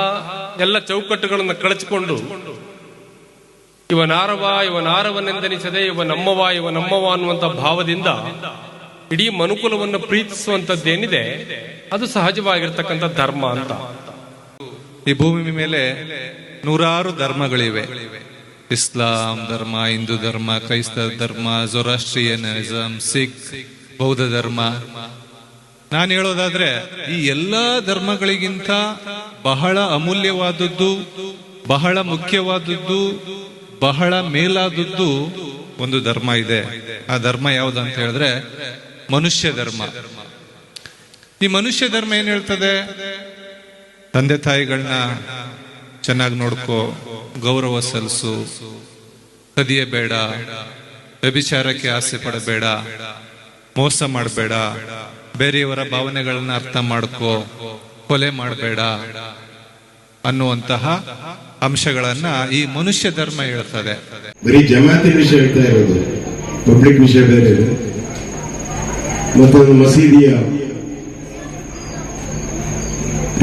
ಎಲ್ಲ ಚೌಕಟ್ಟುಗಳನ್ನು ಕಳಚಿಕೊಂಡು ಇವನಾರವನೆಂದೆನಿಸದೆ ಇವ ನಮ್ಮವ ಅನ್ನುವಂಥ ಭಾವದಿಂದ ಇಡೀ ಮನುಕುಲವನ್ನು ಪ್ರೀತಿಸುವಂತದ್ದೇನಿದೆ ಅದು ಸಹಜವಾಗಿರ್ತಕ್ಕಂಥ ಧರ್ಮ ಅಂತ. ಈ ಭೂಮಿ ಮೇಲೆ 100 ಧರ್ಮಗಳಿವೆ. ಇಸ್ಲಾಂ ಧರ್ಮ, ಹಿಂದೂ ಧರ್ಮ, ಕ್ರೈಸ್ತ ಧರ್ಮ, ಜೊರಾಸ್ಟ್ರಿಯನಿಸಂ, ಸಿಖ್, ಬೌದ್ಧ ಧರ್ಮ. ನಾನು ಹೇಳೋದಾದ್ರೆ ಈ ಎಲ್ಲಾ ಧರ್ಮಗಳಿಗಿಂತ ಬಹಳ ಅಮೂಲ್ಯವಾದದ್ದು, ಬಹಳ ಮುಖ್ಯವಾದದ್ದು, ಬಹಳ ಮೇಲಾದದ್ದು ಒಂದು ಧರ್ಮ ಇದೆ. ಆ ಧರ್ಮ ಯಾವುದು ಅಂತ ಹೇಳಿದ್ರೆ ಮನುಷ್ಯ ಧರ್ಮ. ಈ ಮನುಷ್ಯ ಧರ್ಮ ಏನ್ ಹೇಳ್ತದೆ? ತಂದೆ ತಾಯಿಗಳನ್ನ ಚೆನ್ನಾಗಿ ನೋಡ್ಕೋ, ಗೌರವ ಸಲ್ಲಿಸು, ಕದಿಯಬೇಡ, ವ್ಯಭಿಚಾರಕ್ಕೆ ಆಸೆ ಪಡಬೇಡ, ಮೋಸ ಮಾಡಬೇಡ, ಬೇರೆಯವರ ಭಾವನೆಗಳನ್ನ ಅರ್ಥ ಮಾಡ್ಕೋ, ಕೊಲೆ ಮಾಡಬೇಡ ಅನ್ನುವಂತಹ ಅಂಶಗಳನ್ನ ಈ ಮನುಷ್ಯ ಧರ್ಮ ಹೇಳ್ತದೆ. ಬರೀ ಜಮಾತಿ ವಿಷಯ ಹೇಳ್ತಾ ಇರೋದು, ಪಬ್ಲಿಕ್ ವಿಷಯ ಬೇರೆ ಇದೆ. ಮತ್ತೊಂದು ಮಸೀದಿಯ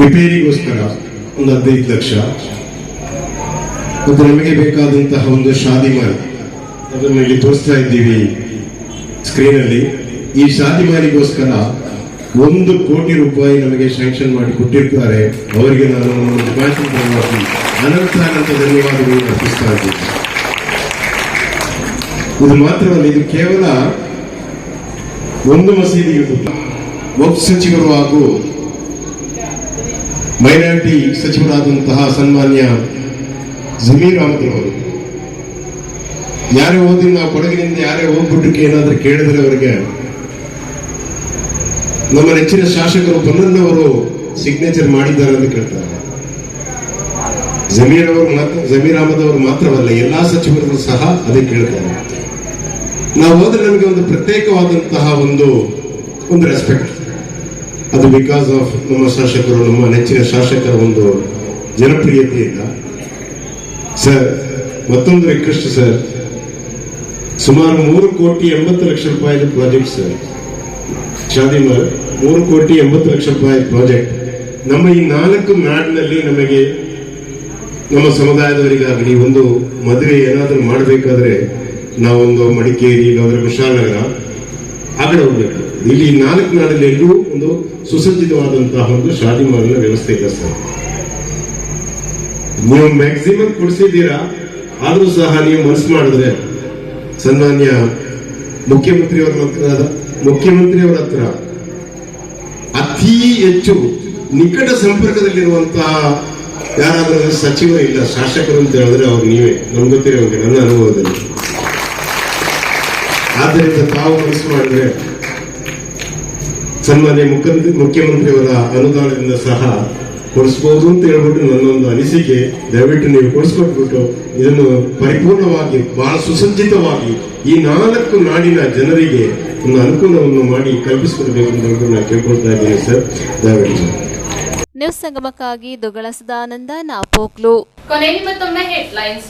ರಿಪೇರಿಗೋಸ್ಕರ ಒಂದು 15 ಲಕ್ಷ, ಮತ್ತು ನಮಗೆ ಬೇಕಾದಂತಹ ಒಂದು ಶಾದಿ ಮಾಲ್, ಅದನ್ನು ಇಲ್ಲಿ ತೋರಿಸ್ತಾ ಇದ್ದೀವಿ ಸ್ಕ್ರೀನ್ ಅಲ್ಲಿ. ಈ ಶಾದಿ ಮಾಲಿಗೋಸ್ಕರ 1 ಕೋಟಿ ರೂಪಾಯಿ ನಮಗೆ ಸ್ಯಾಂಕ್ಷನ್ ಮಾಡಿ ಕೊಟ್ಟಿರ್ತಾರೆ. ಅವರಿಗೆ ನಾನು ಅನಂತ ಧನ್ಯವಾದಗಳು ಅರ್ಪಿಸ್ತಾ ಇದ್ದೀನಿ. ಇದು ಮಾತ್ರವಲ್ಲ, ಇದು ಕೇವಲ ಒಂದು ಮಸೀದಿಗೆ ವಕ್ಫ್ ಸಚಿವರು ಹಾಗೂ ಮೈನಾರಿಟಿ ಸಚಿವರಾದಂತಹ ಸನ್ಮಾನ್ಯ ಜಮೀರ್ ಅಹಮದ್ ಅವರು ಯಾರೇ ಹೋಗಿ, ನಾವು ಕೊಡಗಿನಿಂದ ಯಾರೇ ಹೋಗ್ಬಿಟ್ಟಕ್ಕೆ ಏನಾದ್ರೂ ಕೇಳಿದ್ರೆ ಅವರಿಗೆ ನಮ್ಮ ನೆಚ್ಚಿನ ಶಾಸಕರು ಪೊನ್ನಣ್ಣವರು ಸಿಗ್ನೇಚರ್ ಮಾಡಿದ್ದಾರೆ ಅಂತ ಕೇಳ್ತಾರೆ. ಜಮೀರ್ ಅಹಮದ್ ಅವರು ಮಾತ್ರವಲ್ಲ, ಎಲ್ಲಾ ಸಚಿವರು ಸಹ ಅದೇ ಕೇಳ್ತಾರೆ. ನಾವು ಹೋದ್ರೆ ನಮಗೆ ಒಂದು ಪ್ರತ್ಯೇಕವಾದಂತಹ ಒಂದು ರೆಸ್ಪೆಕ್ಟ್. ಅದು ಬಿಕಾಸ್ ಆಫ್ ನಮ್ಮ ಶಾಸಕರು, ನಮ್ಮ ನೆಚ್ಚಿನ ಶಾಸಕರ ಒಂದು ಜನಪ್ರಿಯತೆಯಿಂದ. ಸರ್, ಮತ್ತೊಂದು ರಿಕ್ವೆಸ್ಟ್ ಸರ್, ಸುಮಾರು 3,80,00,000 ರೂಪಾಯಿದ ಪ್ರಾಜೆಕ್ಟ್ ಸರ್, ಶಾದಿಮಾರ್ 3,80,00,000 ರೂಪಾಯಿ ಪ್ರಾಜೆಕ್ಟ್. ನಮ್ಮ ಈ 4 ನಾಡಿನಲ್ಲಿ ನಮಗೆ, ನಮ್ಮ ಸಮುದಾಯದವರಿಗಾಗಲಿ ಒಂದು ಮದುವೆ ಏನಾದರೂ ಮಾಡಬೇಕಾದ್ರೆ ನಾವೊಂದು ಮಡಿಕೇರಿ, ಗೌರ, ಕುಶಾಲನಗರ ಆ ಕಡೆ ಹೋಗ್ಬೇಕು. ಇಲ್ಲಿ 4 ನಾಡಲ್ಲಿ ಎಲ್ಲೂ ಒಂದು ಸುಸಜ್ಜಿತವಾದಂತಹ ಒಂದು ಶಾದಿಮಾರ್ನ ವ್ಯವಸ್ಥೆ ಇಲ್ಲ ಸರ್. ನೀವು ಮ್ಯಾಕ್ಸಿಮಮ್ ಕೊಡಿಸಿದ್ದೀರಾ, ಆದ್ರೂ ಸಹ ನೀವು ಮನಸ್ಸು ಮಾಡಿದ್ರೆ ಸನ್ಮಾನ್ಯ ಮುಖ್ಯಮಂತ್ರಿಯವರ ಹತ್ರ ಅತಿ ಹೆಚ್ಚು ನಿಕಟ ಸಂಪರ್ಕದಲ್ಲಿರುವಂತಹ ಯಾರಾದ್ರೂ ಸಚಿವರು ಇಲ್ಲ, ಶಾಸಕರು ಅಂತ ಹೇಳಿದ್ರೆ ಅವ್ರು ನೀವೇ. ನಮ್ಗೆ ಗೊತ್ತಿರೋಂಗೆ, ನನ್ನ ಅನುಭವದಲ್ಲಿ. ಆದ್ದರಿಂದ ತಾವು ಮನಸ್ಸು ಮಾಡಿದ್ರೆ ಸನ್ಮಾನ್ಯ ಮುಖ್ಯಮಂತ್ರಿಯವರ ಅನುದಾನದಿಂದ ಸಹ ಕೊಡಿಸ್ಬೋದು ಅಂತ ಹೇಳ್ಬಿಟ್ಟು ನನ್ನೊಂದು ಅನಿಸಿಕೆ. ದಯವಿಟ್ಟು ನೀವು ಕೊಡಿಸ್ಕೊಟ್ಬಿಟ್ಟು ಇದನ್ನು ಪರಿಪೂರ್ಣವಾಗಿ ಬಹಳ ಸುಸಜ್ಜಿತವಾಗಿ ಈ 4 ನಾಡಿನ ಜನರಿಗೆ ಒಂದು ಅನುಕೂಲವನ್ನು ಮಾಡಿ ಕಲ್ಪಿಸಿಕೊಡಬೇಕು ಅಂತ ನಾನು ಕೇಳ್ಕೊಳ್ತಾ ಇದ್ದೀನಿ ಸರ್. ದಯವಿಟ್ಟು ನ್ಯೂಸ್ ಸಂಗಮಕ್ಕಾಗಿ ದುಗಳ ಸದಾನಂದ ನಾಪೋಕ್ಲು. ಕೊನೆಯಲ್ಲಿ ಮತ್ತೊಮ್ಮೆ ಹೆಡ್ಲೈನ್ಸ್.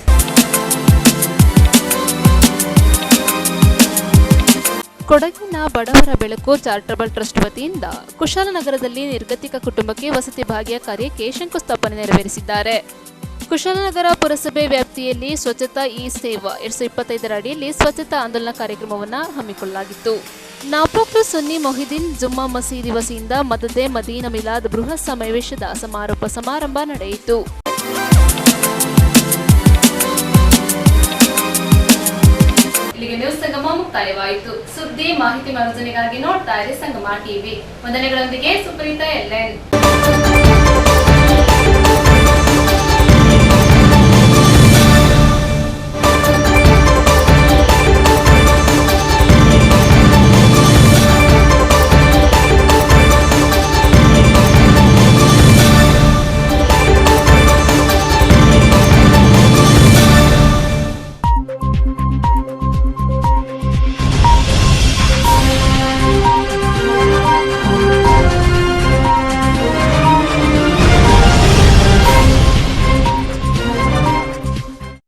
ಕೊಡಗಿನ ಬಡವರ ಬೆಳಕು ಚಾರಿಟಬಲ್ ಟ್ರಸ್ಟ್ ವತಿಯಿಂದ ಕುಶಾಲನಗರದಲ್ಲಿ ನಿರ್ಗತಿಕ ಕುಟುಂಬಕ್ಕೆ ವಸತಿ ಭಾಗ್ಯ ಕಾರ್ಯಕ್ಕೆ ಶಂಕುಸ್ಥಾಪನೆ ನೆರವೇರಿಸಿದ್ದಾರೆ. ಕುಶಾಲನಗರ ಪುರಸಭೆ ವ್ಯಾಪ್ತಿಯಲ್ಲಿ ಸ್ವಚ್ಛತಾ ಈ ಸೇವಾ 2025 ಅಡಿಯಲ್ಲಿ ಸ್ವಚ್ಛತಾ ಆಂದೋಲನ ಕಾರ್ಯಕ್ರಮವನ್ನು ಹಮ್ಮಿಕೊಳ್ಳಲಾಗಿತ್ತು. ನಾಪೋಕ್ಲು ಸುನ್ನಿ ಮೊಹಿದೀನ್ ಜುಮ್ಮಾ ಮಸೀದಿ ವತಿಯಿಂದ ಮದದೆ ಮದೀನಾ ಮಿಲಾದ್ ಬೃಹತ್ ಸಮಾವೇಶದ ಸಮಾರೋಪ ಸಮಾರಂಭ ನಡೆಯಿತು. ಇಲ್ಲಿಗೆ ನ್ಯೂಸ್ ಸಂಗಮ ಮುಕ್ತಾಯವಾಯಿತು. ಸುದ್ದಿ ಮಾಹಿತಿ ಮನೋರಂಜನೆಗಾಗಿ ನೋಡ್ತಾ ಇರಿ ಸಂಗಮ ಟಿವಿ. ವಂದನೆಗಳೊಂದಿಗೆ ಸುಪ್ರೀತಾ ಎಲ್ಎನ್.